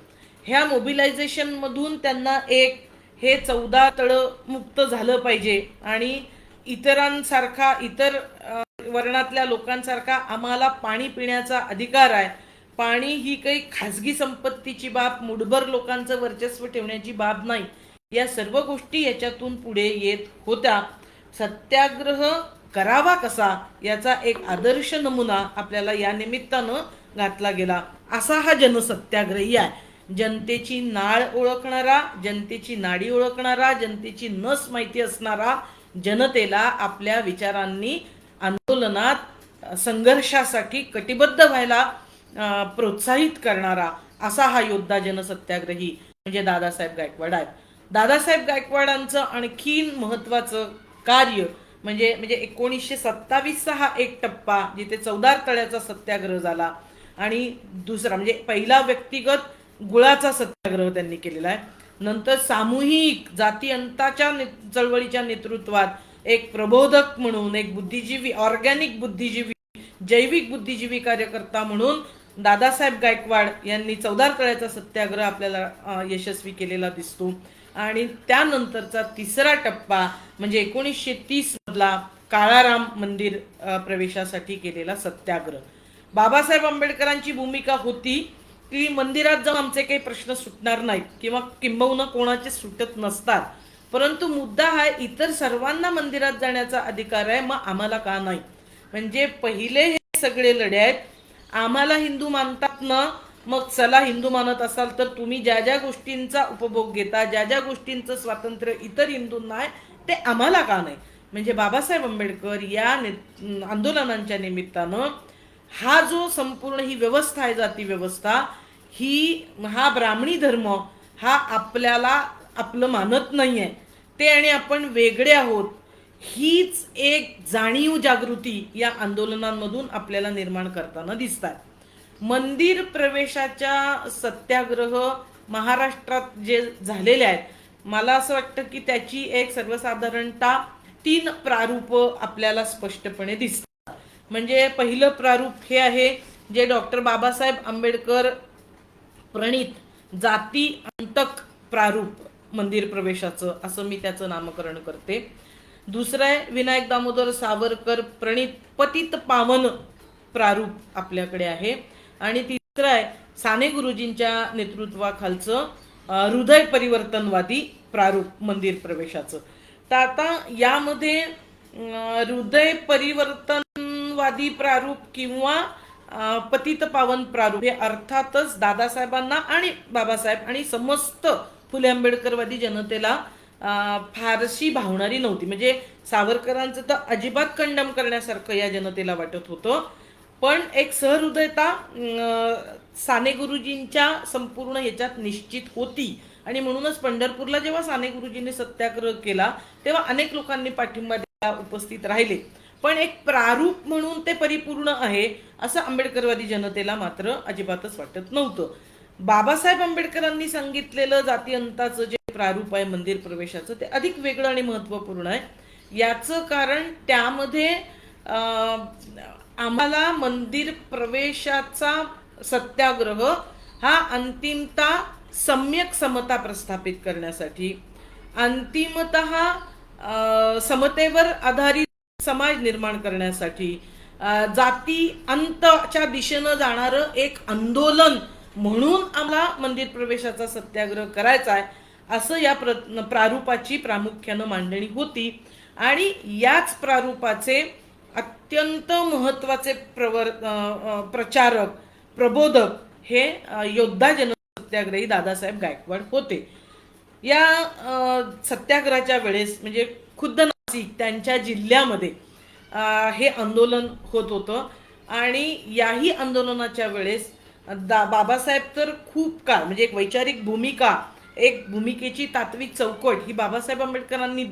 ह्या मोबिलायझेशन मधून त्यांना एक हे 14 तळं मुक्त झालं पाहिजे आणि इतरांसारखा, इतर वर्णातल्या लोकांसारखा आम्हाला पाणी पिण्याचा अधिकार आहे. पाणी ही काही खासगी संपत्तीची बाब, मुठभर लोकांचं वर्चस्व ठेवण्याची बाब नाही. या सर्व गोष्टी याच्यातून पुढे येत होत्या. सत्याग्रह करावा कसा याचा एक आदर्श नमुना आपल्याला या निमित्तानं घातला गेला. असा हा जनसत्याग्रही आहे. जनतेची नाळ ओळखणारा, जनतेची नाडी ओळखणारा, जनतेची नस माहिती असणारा, जनतेला आपल्या विचारांनी आंदोलनात संघर्षासाठी कटिबद्ध व्हायला प्रोत्साहित करणारा असा हा योद्धा जनसत्याग्रही म्हणजे दादासाहेब गायकवाड आहेत. दादासाहेब गायकवाडांचं आणखीन महत्वाचं कार्य म्हणजे 1927चा हा एक टप्पा जिथे 14 तळ्याचा सत्याग्रह झाला आणि दुसरा म्हणजे पहिला व्यक्तिगत गुळाचा सत्याग्रह त्यांनी केलेला आहे. नंतर सामूहिक जाती अंताच्या चळवळीच्या नेतृत्वात एक प्रबोधक म्हणून, एक बुद्धिजीवी, ऑर्गॅनिक बुद्धिजीवी, जैविक बुद्धिजीवी कार्यकर्ता म्हणून दादासाहेब गायकवाड यांनी 14 तळ्याचा सत्याग्रह आपल्याला यशस्वी केलेला दिसतो. आणि त्यानंतरचा तिसरा टप्पा म्हणजे 1930 मधला काळाराम मंदिर प्रवेशासाठी केलेला सत्याग्रह. बाबासाहेब आंबेडकरांची भूमिका होती की मंदिरात जाऊन आमचे काही प्रश्न सुटणार नाहीत किंवा किंबहुना कोणाचे सुटत नसतात, परंतु मुद्दा हा इतर सर्वांना मंदिरात जाण्याचा अधिकार आहे, मग आम्हाला का नाही. म्हणजे पहिले हे सगळे लढे आहेत. आम्हाला हिंदू मानतात ना, मग चला हिंदू मानत असाल तर तुम्ही ज्या ज्या गोष्टींचा उपभोग घेता, ज्या ज्या गोष्टींचं स्वातंत्र्य इतर हिंदूंना आहे ते आम्हाला का नाही. म्हणजे बाबासाहेब आंबेडकर या आंदोलनांच्या निमित्तानं हा जो संपूर्ण ही व्यवस्था आहे, जाती व्यवस्था, हा ब्राह्मणी धर्म हा आपल्याला आपलं मानत नाहीये, ते आणि आपण वेगळे आहोत, हीच एक जाणीव जागृती या आंदोलनांमधून आपल्याला निर्माण करताना दिसतात. मंदिर प्रवेशाच्या सत्याग्रह महाराष्ट्रात जे झालेले आहेत, मला असं वाटतं की त्याची एक सर्वसाधारणतः 3 प्रारूप आपल्याला स्पष्टपणे दिसतात. म्हणजे पहिलं प्रारूप हे आहे जे डॉक्टर बाबासाहेब आंबेडकर प्रणित जाती अंतक प्रारूप मंदिर प्रवेशाचं, असं मी त्याचं नामकरण करते. दुसरं आहे विनायक दामोदर सावरकर प्रणित पतित पावन प्रारूप आपल्याकडे आहे. आणि तिसरं आहे साने गुरुजींच्या नेतृत्वाखालचं हृदय परिवर्तनवादी प्रारूप मंदिर प्रवेशाचं. तर आता यामध्ये हृदय परिवर्तनवादी प्रारूप किंवा पतित पावन प्रारूप हे अर्थातच दादासाहेबांना आणि बाबासाहेब आणि समस्त फुले आंबेडकरवादी जनतेला फारशी भावणारी नव्हती. म्हणजे सावरकरांचं तर अजिबात कंडम करण्यासारखं या जनतेला वाटत होतं, पण एक सहृदयता साने गुरुजींच्या संपूर्ण ह्याच्यात निश्चित होती. आणि म्हणूनच पंढरपूरला जेव्हा साने गुरुजींनी सत्याग्रह केला तेव्हा अनेक लोकांनी पाठिंबा द्यायला उपस्थित राहिले, पण एक प्रारूप म्हणून ते परिपूर्ण आहे असं आंबेडकरवादी जनतेला मात्र अजिबातच वाटत नव्हतं. बाबासाहेब आंबेडकरांनी सांगितलेलं जातीअंताचं जे प्रारूप आहे मंदिर प्रवेशाचं ते अधिक वेगळं आणि महत्वपूर्ण आहे. याचं कारण त्यामध्ये आम्हाला मंदिर प्रवेशाचा सत्याग्रह हा अंतिमतः सम्यक समता प्रस्थापित करण्यासाठी, अंतिमतः समतेवर आधारित समाज निर्माण करण्यासाठी, जाती अंतच्या दिशेनं जाणारं एक आंदोलन म्हणून आम्हाला मंदिर प्रवेशाचा सत्याग्रह करायचा आहे असं या प्रारूपाची प्रामुख्यानं मांडणी होती. आणि याच प्रारूपाचे अत्यंत महत्वाचे प्रचारक प्रबोधक हे योद्धा जनसत्याग्रही दादासाहेब गायकवाड होते. या सत्याग्रहाच्या वेळेस म्हणजे खुद्द नाशिक त्यांच्या जिल्ह्यामध्ये हे आंदोलन होत होतं. आणि याही आंदोलनाच्या वेळेस बाबासाहेब तर खूप काळ म्हणजे एक वैचारिक भूमिका, एक भूमिकेची तात्विक चौकट ही बाबासाहेब आंबेडकरांनी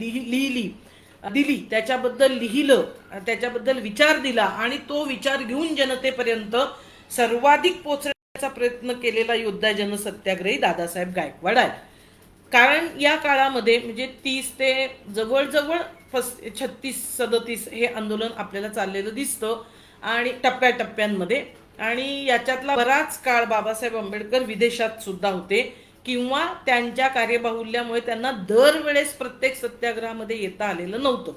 दिली, त्याच्याबद्दल लिहिलं, त्याच्याबद्दल विचार दिला आणि तो विचार घेऊन जनतेपर्यंत सर्वाधिक पोहोचण्याचा प्रयत्न केलेला योद्धा जनसत्याग्रही दादासाहेब गायकवाड आहे. कारण या काळामध्ये म्हणजे 30 ते जवळजवळ 36-37 हे आंदोलन आपल्याला चाललेलं दिसतं आणि टप्प्याटप्प्यांमध्ये. आणि याच्यातला बराच काळ बाबासाहेब आंबेडकर विदेशात सुद्धा होते किंवा त्यांच्या कार्यबाहुल्यामुळे त्यांना दरवेळेस प्रत्येक सत्याग्रहामध्ये येता आलेलं नव्हतं.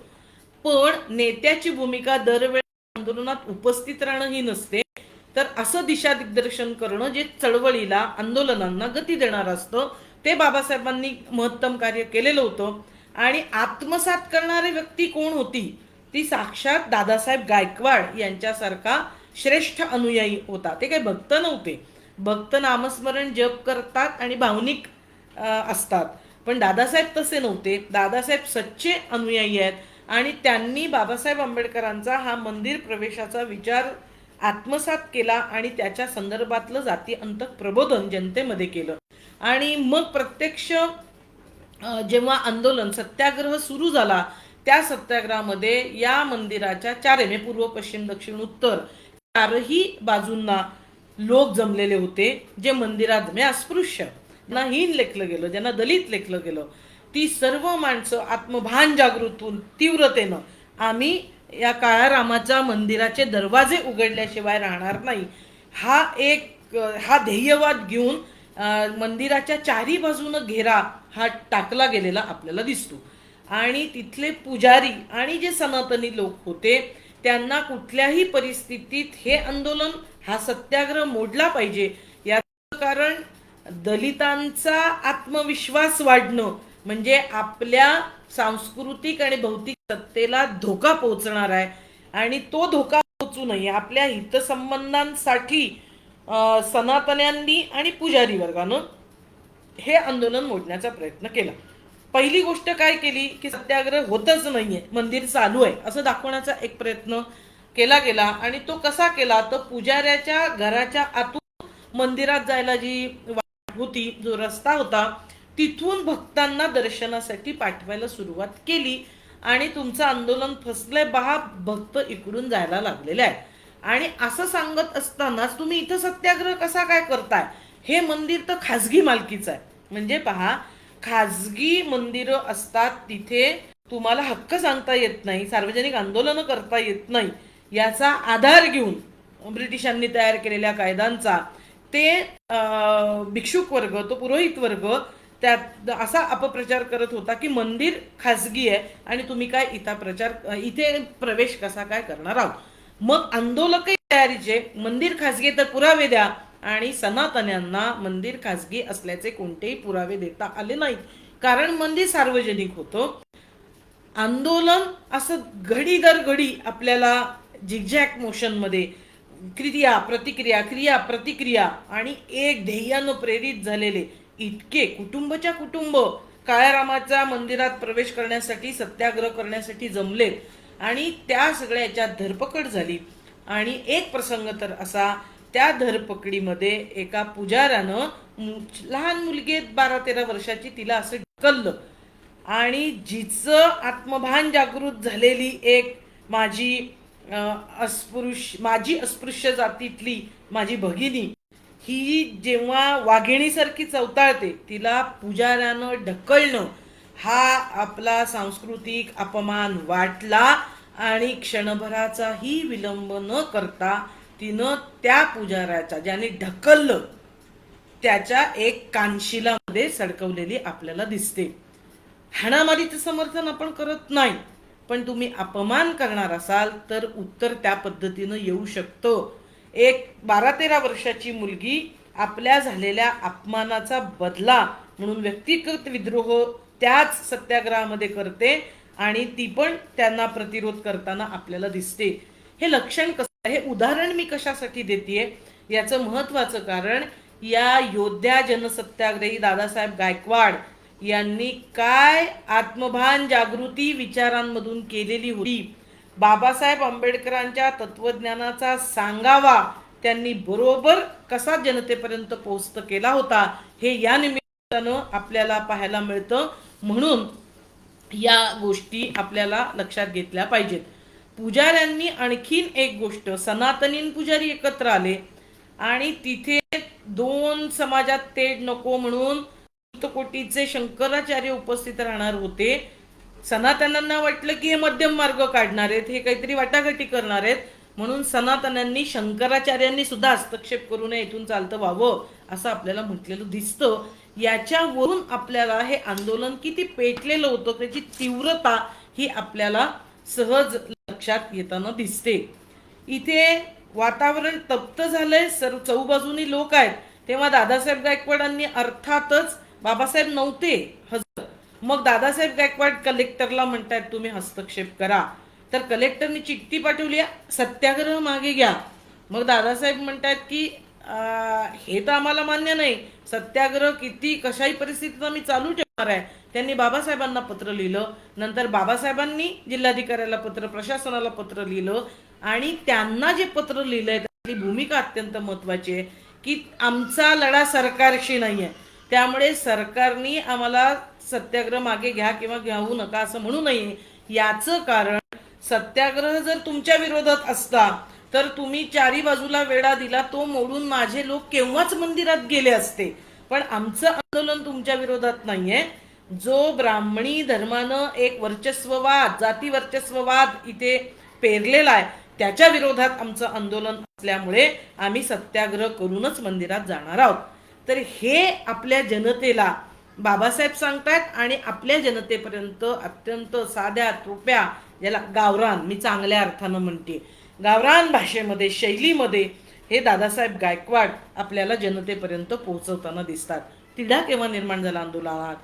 पण नेत्याची भूमिका दरवेळेस आंदोलनात उपस्थित राहणं ही नसते, तर असं दिशा दिग्दर्शन करणं जे चळवळीला आंदोलनांना गती देणार असतं ते बाबासाहेबांनी महत्तम कार्य केलेलं होतं. आणि आत्मसात करणारी व्यक्ती कोण होती? ती साक्षात दादासाहेब गायकवाड यांच्यासारखा श्रेष्ठ अनुयायी होता. ते काही भक्त नव्हते. भक्त नामस्मरण जप करतात आणि भावनिक असतात, पण दादासाहेब तसे नव्हते. दादासाहेब सच्चे अनुयायी आहेत आणि त्यांनी बाबासाहेब आंबेडकरांचा हा मंदिर प्रवेशाचा विचार आत्मसात केला आणि त्याच्या संदर्भातलं जाती अंतक प्रबोधन जनतेमध्ये केलं. आणि मग प्रत्यक्ष जेव्हा आंदोलन सत्याग्रह सुरू झाला त्या सत्याग्रहामध्ये या मंदिराच्या चारही पूर्व पश्चिम दक्षिण उत्तर चारही बाजूंना लोक जमलेले होते, जे मंदिरात अस्पृश्य ना हीन लेखलं गेलं, ज्यांना दलित लेखलं गेलं, ती सर्व माणसं आत्मभान जागृत होऊन तीव्रतेनं आम्ही या काळारामाच्या मंदिराचे दरवाजे उघडल्याशिवाय राहणार नाही हा ध्येयवाद घेऊन मंदिराच्या चारी बाजूनं घेरा हा टाकला गेलेला आपल्याला दिसतो. आणि तिथले पुजारी आणि जे सनातनी लोक होते त्यांना कुठल्याही परिस्थितीत हे आंदोलन हा सत्याग्रह मोडला पाहिजे. याचं कारण दलितांचा आत्मविश्वास वाढणं म्हणजे आपल्या सांस्कृतिक आणि भौतिक सत्तेला धोका पोहोचणार आहे आणि तो धोका पोहोचू नये आपल्या हितसंबंधांसाठी सनातन्यांनी आणि पुजारी वर्गानं हे आंदोलन मोडण्याचा प्रयत्न केला. पहिली गोष्ट काय केली की सत्याग्रह होतच नाहीये, मंदिर चालू आहे असं दाखवण्याचा एक प्रयत्न केला गेला. आणि तो कसा केला तर पुजाऱ्याच्या घराच्या आतून मंदिरात जायला जी वाट होती, जो रस्ता होता, तिथून भक्तांना दर्शनासाठी पाठवायला सुरुवात केली. आणि तुमचं आंदोलन फसलंय बहा, भक्त इकडून जायला लागलेले आहे. आणि असं सांगत असतानाच तुम्ही इथं सत्याग्रह कसा काय करताय? हे मंदिर तर खाजगी मालकीचं आहे. म्हणजे पहा, खाजगी मंदिरं असतात तिथे तुम्हाला हक्क सांगता येत नाही, सार्वजनिक आंदोलन करता येत नाही. याचा आधार घेऊन ब्रिटिशांनी तयार केलेल्या कायद्यांचा ते भिक्षुक वर्ग, तो पुरोहित वर्ग त्यात असा अपप्रचार करत होता की मंदिर खासगी आहे आणि तुम्ही काय इथे प्रवेश कसा काय करणार आहोत। मग आंदोलकही तयारीचे, मंदिर खासगी तर पुरावे द्या, आणि सनातन्यांना मंदिर खासगी असल्याचे कोणतेही पुरावे देता आले नाहीत, कारण मंदिर सार्वजनिक होतं। आंदोलन असं घडी दर घडी आपल्याला झिगझॅग मोशन मध्ये क्रिया प्रतिक्रिया आणि एक ध्येयानं प्रेरित झालेले इतके कुटुंबच्या कुटुंब काळारामाच्या मंदिरात प्रवेश करण्यासाठी, सत्याग्रह करण्यासाठी जमलेत आणि त्या सगळ्याच्या धरपकड झाली। आणि एक प्रसंग तर असा, त्या धरपकडीमध्ये एका पुजाऱ्यानं लहान मुलगी 12-13 वर्षाची, तिला असं ढकललं आणि जिचं आत्मभान जागृत झालेली एक माझी अस्पृश्य जातीतली माझी भगिनी, ही जेव्हा वाघिणीसारखी चवताळते, तिला पुजाऱ्यानं ढकलणं हा आपला सांस्कृतिक अपमान वाटला आणि क्षणभराचाही विलंब न करता तिनं त्या पुजाऱ्याच्या, ज्याने ढकललं, त्याच्या एक कानशिलामध्ये सडकवलेली आपल्याला दिसते। हाणामारीचं समर्थन आपण करत नाही, पण तुम्ही अपमान करणार असाल तर उत्तर त्या पद्धतीनं येऊ शकतं। एक 12-13 वर्षाची मुलगी आपल्या झालेल्या अपमानाचा बदला म्हणून व्यक्तिगत विद्रोह त्याच सत्याग्रहामध्ये करते आणि ती पण त्यांना प्रतिरोध करताना आपल्याला दिसते। हे लक्षण कसं, हे उदाहरण मी कशासाठी देतेय, याचं महत्वाचं कारण या योद्ध्या जनसत्याग्रही दादासाहेब गायकवाड यांनी काय आत्मभान जागृती विचारांमधून केलेली होती, बाबासाहेब आंबेडकरांच्या तत्वज्ञानाचा सांगावा त्यांनी बरोबर कसा जनतेपर्यंत पोहोचत केला होता, हे या निमित्तानं आपल्याला पाहायला मिळतं। म्हणून या गोष्टी आपल्याला लक्षात घेतल्या पाहिजेत। पुजाऱ्यांनी आणखीन एक गोष्ट, सनातनीन पुजारी एकत्र आले आणि तिथे दोन समाजात तेढ नको म्हणून कोटीचे शंकराचार्य उपस्थित राहणार होते। सनातनांना वाटलं की हे मध्यम मार्ग काढणार आहेत, हे काहीतरी वाटाघाटी करणार आहेत, म्हणून सनातनांनी शंकराचार्यांनी सुद्धा हस्तक्षेप करू नये, इथून चालतं व्हावं असं आपल्याला म्हटलेलं दिसतं। याच्यावरून आपल्याला हे आंदोलन किती पेटलेलं होतं, त्याची तीव्रता ही आपल्याला सहज लक्षात येताना दिसते। इथे वातावरण तप्त झालंय, सर्व चौबाजूनी लोक आहेत, तेव्हा दादासाहेब गायकवाडांनी अर्थातच, बाबासाहेब नव्हते हजर, मग दादासाहेब गायकवाड कलेक्टरला म्हणतात तुम्ही हस्तक्षेप करा, तर कलेक्टरनी चिठ्ठी पाठवली, सत्याग्रह मागे घ्या। मग दादासाहेब म्हणतात की हे तर आम्हाला मान्य नाही, सत्याग्रह किती कशाही परिस्थितीत आम्ही चालू ठेवणार आहे। त्यांनी बाबासाहेबांना पत्र लिहिलं, नंतर बाबासाहेबांनी जिल्हाधिकाऱ्याला पत्र, प्रशासनाला पत्र लिहिलं आणि त्यांना जे पत्र लिहिलंय त्यातली भूमिका अत्यंत महत्वाची आहे की आमचा लढा सरकारशी नाहीये, त्यामुळे सरकारने आम्हाला सत्याग्रह मागे घ्या किंवा घेऊ नका असं म्हणू नये। याचं कारण, सत्याग्रह जर तुमच्या विरोधात असता तर तुम्ही चारी बाजूला वेढा दिला, तो मोडून माझे लोक केव्हाच मंदिरात गेले असते, पण आमचं आंदोलन तुमच्या विरोधात नाहीये। जो ब्राह्मणी धर्मानं एक वर्चस्ववाद, जाती वर्चस्ववाद इथे पेरलेला आहे, त्याच्या विरोधात आमचं आंदोलन असल्यामुळे आम्ही सत्याग्रह करूनच मंदिरात जाणार आहोत। तर हे आपल्या जनतेला बाबासाहेब सांगतात आणि आपल्या जनतेपर्यंत अत्यंत साध्या तोप्या, ज्याला गावरान, मी चांगल्या अर्थानं म्हणते, गावरान भाषेमध्ये, शैलीमध्ये हे दादासाहेब गायकवाड आपल्याला जनतेपर्यंत पोहोचवताना दिसतात। तिढा केव्हा निर्माण झाला आंदोलनात,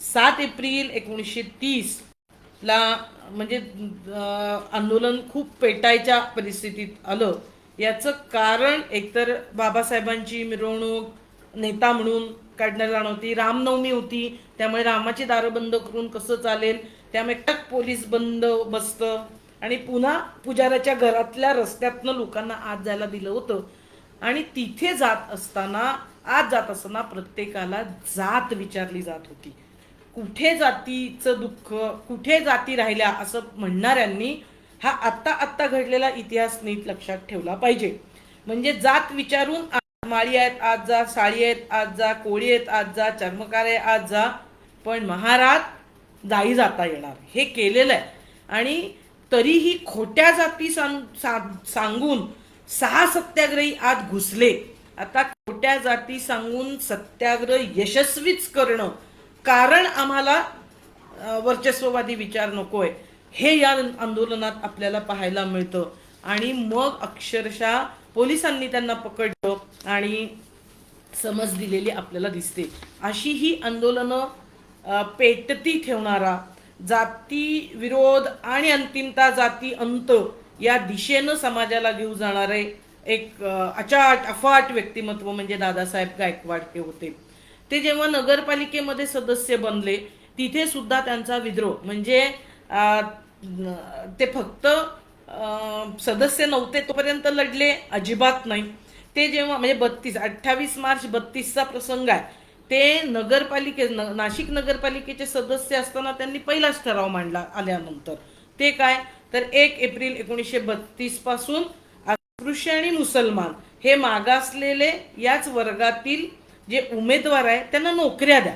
7 एप्रिल 1930 ला, म्हणजे आंदोलन खूप पेटायच्या परिस्थितीत आलं। याचं कारण एकतर बाबासाहेबांची मिरवणूक नेता म्हणून काढण्यात जाणार होती, रामनवमी होती, त्यामुळे रामाची दारं बंद करून कसं चालेल, त्यामुळे टक पोलीस बंदोबस्त आणि पुन्हा पुजाऱ्याच्या घरातल्या रस्त्यातनं लोकांना आत जायला दिलं होतं। आणि तिथे जात असताना प्रत्येकाला जात विचारली जात होती। कुठे जातीचं दुःख, कुठे जाती राहिल्या असं म्हणणाऱ्यांनी हा आत्ता घडलेला इतिहास नीट लक्षात ठेवला पाहिजे। म्हणजे जात विचारून माळी आहेत आज जा, साळी आहेत आज जा, कोळी आहेत आज जा, चर्मकार आहे आज जा, पण महाराज जाई जाता येणार हे केलेलं आहे। आणि तरीही खोट्या जाती सांगून 6 सत्याग्रही आत घुसले। आता खोट्या जाती सांगून सत्याग्रह यशस्वीच करणं कारण आम्हाला वर्चस्ववादी विचार नकोय, हे या आंदोलनात आपल्याला पाहायला मिळतं. आणि मग अक्षरशः पोलिसांनी त्यांना पकडलं आणि समज दिलेली आपल्याला दिसते. अशी ही आंदोलनं पेटती ठेवणारा, जाती विरोध आणि अंतिमता जाती अंत या दिशेनं समाजाला घेऊन जाणारे एक अफाट व्यक्तिमत्व म्हणजे दादासाहेब गायकवाड हे होते. ते जेव्हा नगरपालिकेमध्ये सदस्य बनले तिथे सुद्धा त्यांचा विद्रोह म्हणजे ते फक्त सदस्य नव्हते तोपर्यंत लढले अजिबात नाही. ते जेव्हा म्हणजे 28 मार्च 32चा प्रसंग आहे, ते नाशिक नगरपालिकेचे सदस्य असताना त्यांनी पहिलाच ठराव मांडला. आल्यानंतर ते काय तर 1 एप्रिल 1932 पासून अस्पृश्य आणि मुसलमान हे मागासलेले याच वर्गातील जे उमेदवार आहे त्यांना नोकऱ्या द्या.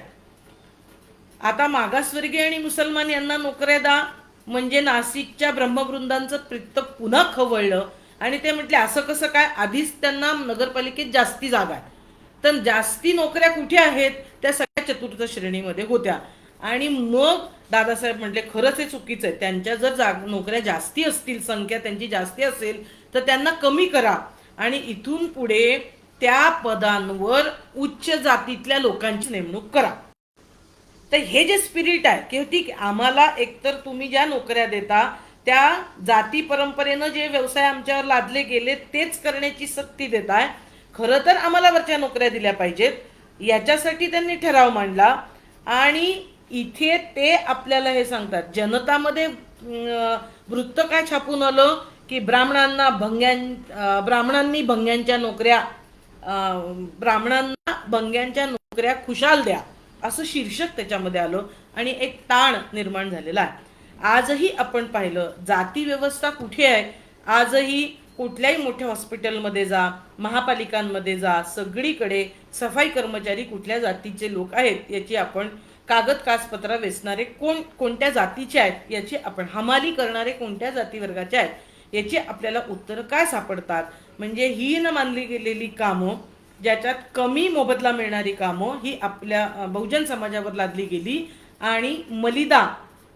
आता मागासवर्गीय आणि मुसलमान यांना नोकऱ्या द्या म्हणजे नाशिकच्या ब्रह्मवृंदांचं प्रित्त पुन्हा खवळलं आणि ते म्हटले असं कसं काय, आधीच त्यांना नगरपालिकेत जास्ती जागा आहे, तर जास्ती नोकऱ्या कुठे आहेत, त्या सगळ्या चतुर्थ श्रेणीमध्ये होत्या. आणि मग दादासाहेब म्हटले खरंच हे चुकीचं आहे, त्यांच्या जर नोकऱ्या जास्ती असतील, संख्या त्यांची जास्ती असेल तर त्यांना कमी करा आणि इथून पुढे त्या पदांवर उच्च जातीतल्या लोकांची नेमणूक करा. तर हे जे स्पिरिट आहे की ठीक आम्हाला एकतर तुम्ही ज्या नोकऱ्या देता त्या जाती परंपरेनं जे व्यवसाय आमच्यावर लादले गेले तेच करण्याची सक्ती देताय, खरं तर आम्हाला वरच्या नोकऱ्या दिल्या पाहिजेत, याच्यासाठी त्यांनी ठराव मांडला. आणि इथे ते आपल्याला हे सांगतात, जनतामध्ये वृत्त काय छापून आलं की ब्राह्मणांना भंग्यांच्या नोकऱ्या खुशाल द्या असं शीर्षक त्याच्यामध्ये आलं आणि एक ताण निर्माण झालेला आहे. आजही आपण पाहिलं जाती व्यवस्था कुठे आहे, आजही कुठल्याही मोठ्या हॉस्पिटलमध्ये जा, महापालिकांमध्ये जा, सगळीकडे सफाई कर्मचारी कुठल्या जातीचे लोक आहेत याची आपण कागद कागदपत्र वेचणारे कोणत्या जातीचे आहेत याची आपण हमाली करणारे कोणत्या जाती वर्गाचे आहेत याची आपल्याला उत्तर काय सापडतात. म्हणजे हीन मानली गेलेली कामं, ज्याच्यात कमी मोबदला मिळणारी कामं ही आपल्या बहुजन समाजावर लादली गेली आणि मलिदा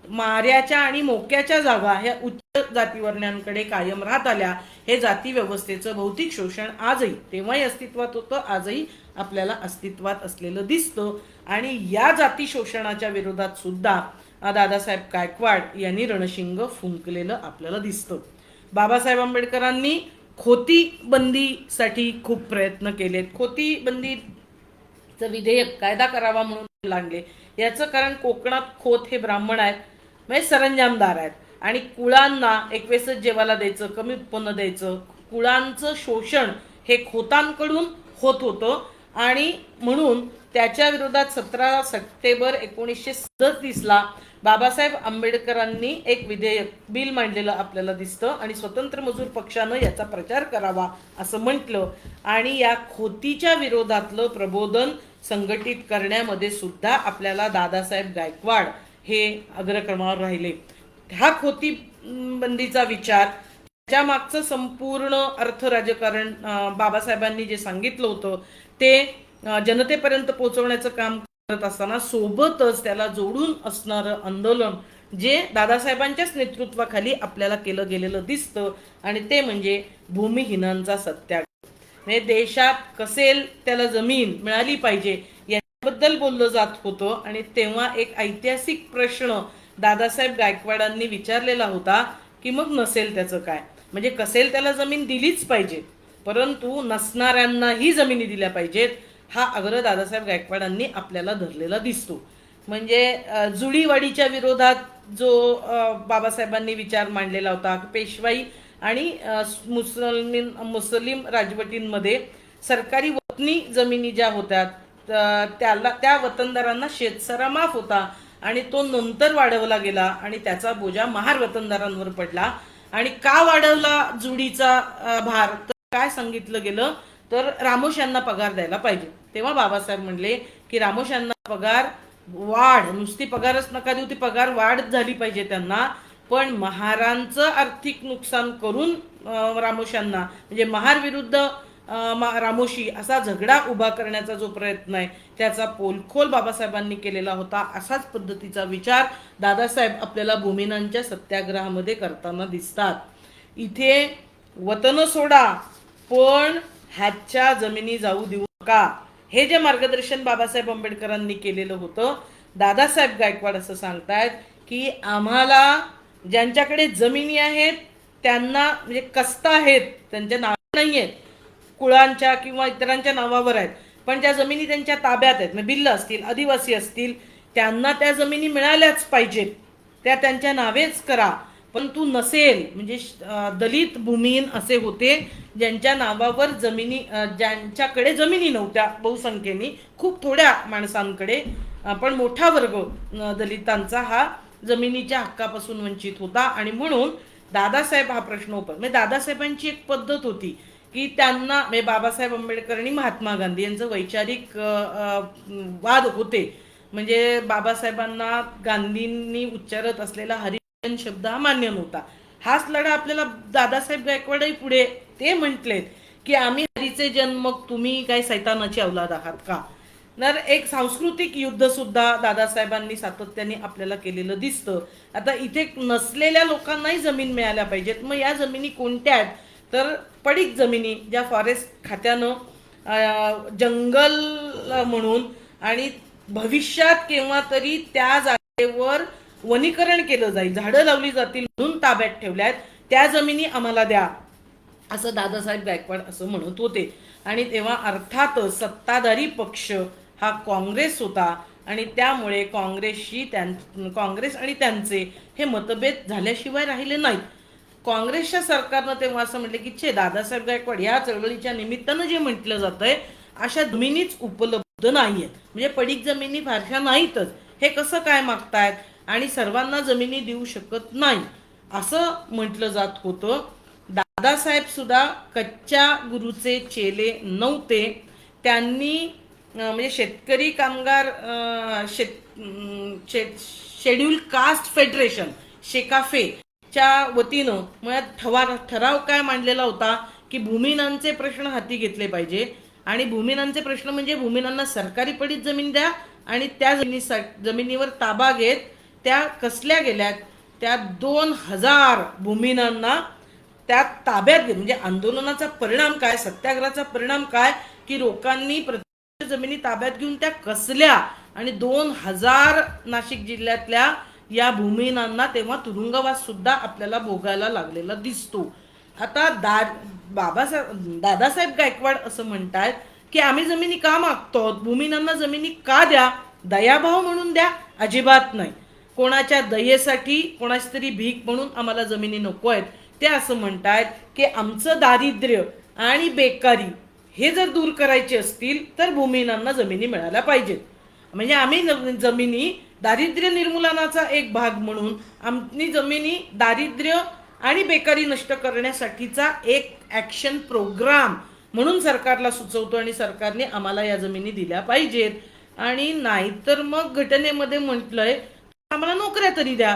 माऱ्याच्या आणि मोक्याच्या जागा ह्या उच्च जातीवर्णांकडे कायम राहत आल्या. हे जाती व्यवस्थेचं भौतिक शोषण आजही, तेव्हाही अस्तित्वात होतं, आजही आपल्याला अस्तित्वात असलेलं दिसतं. आणि या जाती शोषणाच्या विरोधात सुद्धा दादासाहेब गायकवाड यांनी रणशिंग फुंकलेलं आपल्याला दिसतं. बाबासाहेब आंबेडकरांनी खोती बंदीसाठी खूप प्रयत्न केलेत. खोती बंदीचं विधेयक कायदा करावा म्हणून लागले. याचं कारण कोकणात खोत हे ब्राह्मण आहेत, म्हणजे सरंजामदार आहेत आणि कुळांना एक वेळेसच जेवायला द्यायचं, कमी उत्पन्न द्यायचं, कुळांचं शोषण हे खोतांकडून होत होतं. आणि म्हणून त्याच्या विरोधात 17 सप्टेंबर 1937ला बाबासाहेब आंबेडकरांनी एक विधेयक बिल मांडलेलं आपल्याला दिसतं आणि स्वतंत्र मजूर पक्षानं याचा प्रचार करावा असं म्हटलं. आणि या खोतीच्या विरोधातलं प्रबोधन संघटित करण्यामध्ये सुद्धा आपल्याला दादासाहेब गायकवाड हे अग्रक्रमावर राहिले. हा खोती बंदीचा विचार, त्याच्या मागचं संपूर्ण अर्थ राजकारण बाबासाहेबांनी जे सांगितलं होतं ते जनतेपर्यंत पोहोचवण्याचं काम करत असताना सोबतच त्याला जोडून असणारं आंदोलन जे दादासाहेबांच्याच नेतृत्वाखाली आपल्याला केलं गेलेलं दिसतं आणि ते म्हणजे भूमिहीनांचा सत्याग्रह. म्हणजे देशात कसेल त्याला जमीन मिळाली पाहिजे याबद्दल बोललं जात होतं. आणि तेव्हा एक ऐतिहासिक प्रश्न दादासाहेब गायकवाडांनी विचारलेला होता की मग नसेल त्याचं काय, म्हणजे कसेल त्याला जमीन दिलीच पाहिजे परंतु नसणाऱ्यांनाही जमिनी दिल्या पाहिजेत, हा आग्रह दादासाहेब गायकवाडांनी आपल्याला धरलेला दिसतो. म्हणजे जुडीवाडीच्या विरोधात जो बाबासाहेबांनी विचार मांडलेला होता, पेशवाई आणि मुस्लिम राजवटींमध्ये सरकारी वतनी जमिनी ज्या होत्या त्या वतनदारांना शेतसारा माफ होता आणि तो नंतर वाढवला गेला आणि त्याचा बोजा महार वतनदारांवर पडला. आणि का वाढवला जुडीचा भार, तर काय सांगितलं गेलं तर रामोश यांना पगार द्यायला पाहिजे. तेव्हा बाबासाहेब म्हणले की रामोश यांना पगार वाढ, नुसती पगारच नका देऊ, ती पगार वाढ झाली पाहिजे त्यांना, पण महारांचं आर्थिक नुकसान करून रामोश यांना म्हणजे महार विरुद्ध रामोशी असा झगडा उभा करण्याचा जो प्रयत्न आहे त्याचा पोलखोल बाबासाहेबांनी केलेला होता. असाच पद्धतीचा विचार दादासाहेब आपल्याला भूमिनांच्या सत्याग्रहामध्ये करताना दिसतात. इथे वतन सोडा पण ह्याच्या जमिनी जाऊ देऊ नका, हे जे मार्गदर्शन बाबासाहेब आंबेडकरांनी केलेलं होतं, दादासाहेब गायकवाड असं सांगतायत की आम्हाला ज्यांच्याकडे जमिनी आहेत त्यांना म्हणजे कस्ता आहेत, त्यांच्या नाव नाही आहेत, कुळांच्या किंवा इतरांच्या नावावर आहेत, पण ज्या जमिनी त्यांच्या ताब्यात आहेत, म्हणजे भिल्ल असतील, आदिवासी असतील, त्यांना त्या जमिनी मिळाल्याच पाहिजेत, त्या त्यांच्या नावेच करा. परंतु नसेल म्हणजे दलित भूमीहीन असे होते ज्यांच्या नावावर जमिनी, ज्यांच्याकडे जमिनी नव्हत्या बहुसंख्येने, खूप थोड्या माणसांकडे, पण मोठा वर्ग दलितांचा हा जमिनीच्या हक्कापासून वंचित होता. आणि म्हणून दादासाहेब हा प्रश्न म्हणजे दादासाहेबांची एक पद्धत होती की त्यांना म्हणजे बाबासाहेब आंबेडकर आणि महात्मा गांधी यांचं वैचारिक वाद होते. म्हणजे बाबासाहेबांना गांधींनी उच्चारत असलेला हरिजन शब्द हा मान्य नव्हता. हाच लढा आपल्याला दादासाहेब गायकवाडही पुढे ते म्हटलेत की आम्ही हरीचे जन, मग तुम्ही काय सैतानाची अवलाद आहात का. तर एक सांस्कृतिक युद्ध सुद्धा दादासाहेबांनी सातत्याने आपल्याला केलेलं दिसतं. आता इथे नसलेल्या लोकांनाही जमीन मिळाल्या पाहिजेत. मग या जमिनी कोणत्या आहेत तर पडीक जमिनी, ज्या फॉरेस्ट खात्यानं जंगल म्हणून आणि भविष्यात केव्हा तरी त्या जागेवर वनीकरण केलं जाईल, झाडं लावली जातील म्हणून ताब्यात ठेवल्या आहेत, त्या जमिनी आम्हाला द्या, असं दादासाहेब गायकवाड असं म्हणत होते. आणि तेव्हा अर्थातच सत्ताधारी पक्ष हा काँग्रेस होता आणि त्यामुळे काँग्रेस आणि त्यांचे हे मतभेद झाल्याशिवाय राहिले नाहीत. काँग्रेसच्या सरकारनं तेव्हा असं म्हटलं की छे, दादासाहेब गायकवाड या चळवळीच्या निमित्तानं जे म्हटलं जातंय अशा जमिनीच उपलब्ध नाहीयेत, म्हणजे पडीक जमिनी फारशा नाहीतच, हे कसं काय मागतायत आणि सर्वांना जमिनी देऊ शकत नाही असं म्हटलं जात होतं. दादासाहेब सुद्धा कच्च्या गुरुचे चेले नव्हते. त्यांनी म्हणजे शेतकरी कामगार शेड्यूल कास्ट फेडरेशन शेकाफेच्या वतीनं मुळात ठराव काय मांडलेला होता की भूमिहीनांचे प्रश्न हाती घेतले पाहिजे. आणि भूमिहीनांचे प्रश्न म्हणजे भूमिहीनांना सरकारी पडीत जमीन द्या आणि त्या जमिनीवर ताबा घेत त्या कसल्या गेल्यात, त्या 2000 भूमिहीनांना त्या ताब्यात घेत. म्हणजे आंदोलनाचा परिणाम काय, सत्याग्रहाचा परिणाम काय की लोकांनी प्रत्येक जमिनी ताब्यात घेऊन त्या कसल्या आणि 2000 नाशिक जिल्ह्यातल्या या भूमिहीनांना तेव्हा तुरुंगवास सुद्धा आपल्याला भोगायला लागलेला दिसतो. आता दादासाहेब गायकवाड असं म्हणतात की आम्ही जमिनी का मागतो, भूमिहीनांना जमिनी का द्या, दयाभाव म्हणून द्या, अजिबात नाही, कोणाच्या दयेसाठी कोणाची तरी भीक म्हणून आम्हाला जमिनी नको आहेत. ते असं म्हणतात की आमचं दारिद्र्य आणि बेकारी हे जर दूर करायचे असतील तर भूमिहीनांना जमिनी मिळायला पाहिजेत. म्हणजे आम्ही जमिनी दारिद्र्य निर्मूलनाचा एक भाग म्हणून आम्ही जमिनी दारिद्र्य आणि बेकारी नष्ट करण्यासाठीचा एक ॲक्शन प्रोग्राम म्हणून सरकारला सुचवतो आणि सरकारने आम्हाला या जमिनी दिल्या पाहिजेत. आणि नाहीतर मग घटनेमध्ये म्हटलंय आम्हाला नोकऱ्या तरी द्या.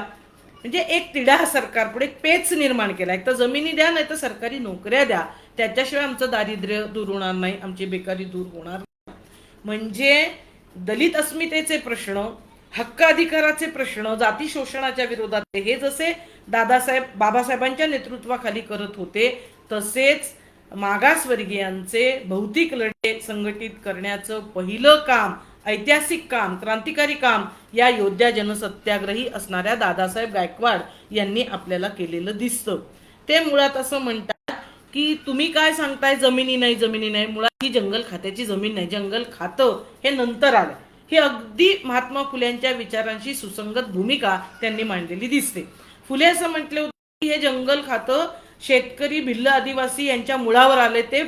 म्हणजे एक तिढा सरकार पुढे पेच निर्माण केला, एक तर जमिनी द्या नाही तर सरकारी नोकऱ्या द्या, त्याच्याशिवाय आमचं दारिद्र्य दूर होणार नाही, आमची बेकारी दूर होणार नाही. म्हणजे दलित अस्मितेचे प्रश्न, हक्क अधिकाराचे प्रश्न, जाती शोषणाच्या विरोधात हे जसे बाबासाहेबांच्या नेतृत्वाखाली करत होते तसेच मागासवर्गीयांचे भौतिक लढे संघटित करण्याचं पहिलं काम, ऐतिहासिक काम, क्रांतिकारी काम या योद्धा जनसत्याग्रही असणाऱ्या दादासाहेब गायकवाड यांनी आपल्याला केलेलं दिसतं. ते मुळात असं म्हणतात की तुम्ही काय सांगताय जमिनी नाही, मुळात ही जंगल खात्याची जमीन नाही, जंगल खातं हे नंतर आलं. हे अगदी महात्मा फुल्यांच्या विचारांशी सुसंगत भूमिका त्यांनी मांडलेली दिसते. फुले असं म्हटले होते की हे जंगल खातं शेतकरी, भिल्ल, आदिवासी यांच्या मुळावर आले, ते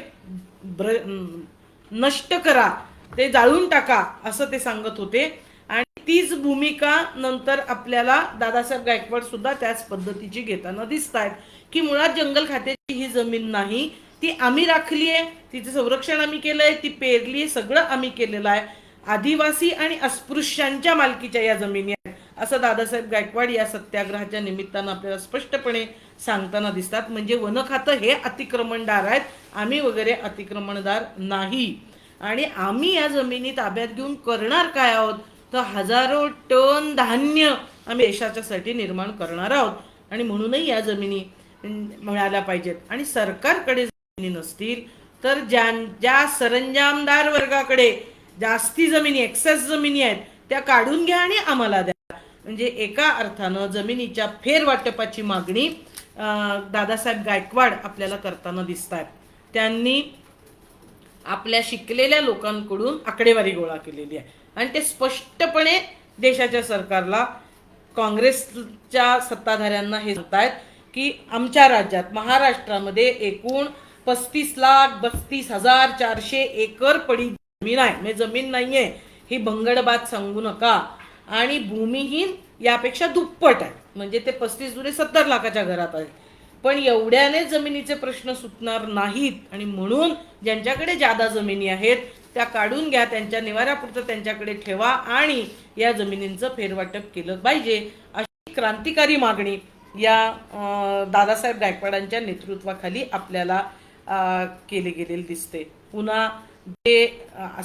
नष्ट करा, ते जाळून टाका असं ते सांगत होते. आणि तीच भूमिका नंतर आपल्याला दादासाहेब गायकवाड सुद्धा त्याच पद्धतीची घेताना दिसत आहेत की मुळात जंगल खात्याची ही जमीन नाही, ती आम्ही राखली आहे, तिचं संरक्षण आम्ही केलंय, ती पेरली, सगळं आम्ही केलेलं आहे, आदिवासी आणि अस्पृश्यांच्या मालकीच्या या जमिनी आहेत असं दादासाहेब गायकवाड या सत्याग्रहाच्या निमित्तानं आपल्याला स्पष्टपणे सांगताना दिसतात. म्हणजे वन खातं हे अतिक्रमणदार आहेत, आम्ही वगैरे अतिक्रमणदार नाही. आणि आम्ही या जमिनी ताब्यात घेऊन करणार काय आहोत, तर हजारो टन धान्य आम्ही देशाच्यासाठी निर्माण करणार आहोत. आणि म्हणूनही या जमिनी मिळाल्या पाहिजेत. आणि सरकारकडे जमिनी नसतील तर ज्या सरंजामदार वर्गाकडे जास्ती जमिनी, एक्सेस जमिनी आहेत, त्या काढून घ्या आणि आम्हाला द्या. म्हणजे एका अर्थानं जमिनीच्या फेरवाटपाची मागणी दादासाहेब गायकवाड आपल्याला करताना दिसत आहेत. त्यांनी आपल्या शिकलेल्या लोकांकडून आकडेवारी गोळा केलेली आहे आणि ते स्पष्टपणे देशाच्या सरकारला, काँग्रेसच्या सत्ताधाऱ्यांना हे सांगतायत की आमच्या राज्यात महाराष्ट्रामध्ये एकूण 35,32,400 एकर पडीक जमीन आहे. म्हणजे जमीन नाहीये ही भंगडबाद सांगू नका. आणि भूमिहीन यापेक्षा दुप्पट आहे. म्हणजे ते 35 दुणे 70 लाखाच्या घरात आहे. पण एवढ्याने जमिनीचे प्रश्न सुटणार नाहीत. आणि म्हणून ज्यांच्याकडे जादा जमिनी आहेत त्या काढून घ्या, त्यांच्या निवाऱ्यापुरतं त्यांच्याकडे ठेवा आणि या जमिनींचं फेरवाटप केलं पाहिजे, अशी क्रांतिकारी मागणी या दादासाहेब गायकवाडांच्या नेतृत्वाखाली आपल्याला केली गेलेली दिसते. पुन्हा जे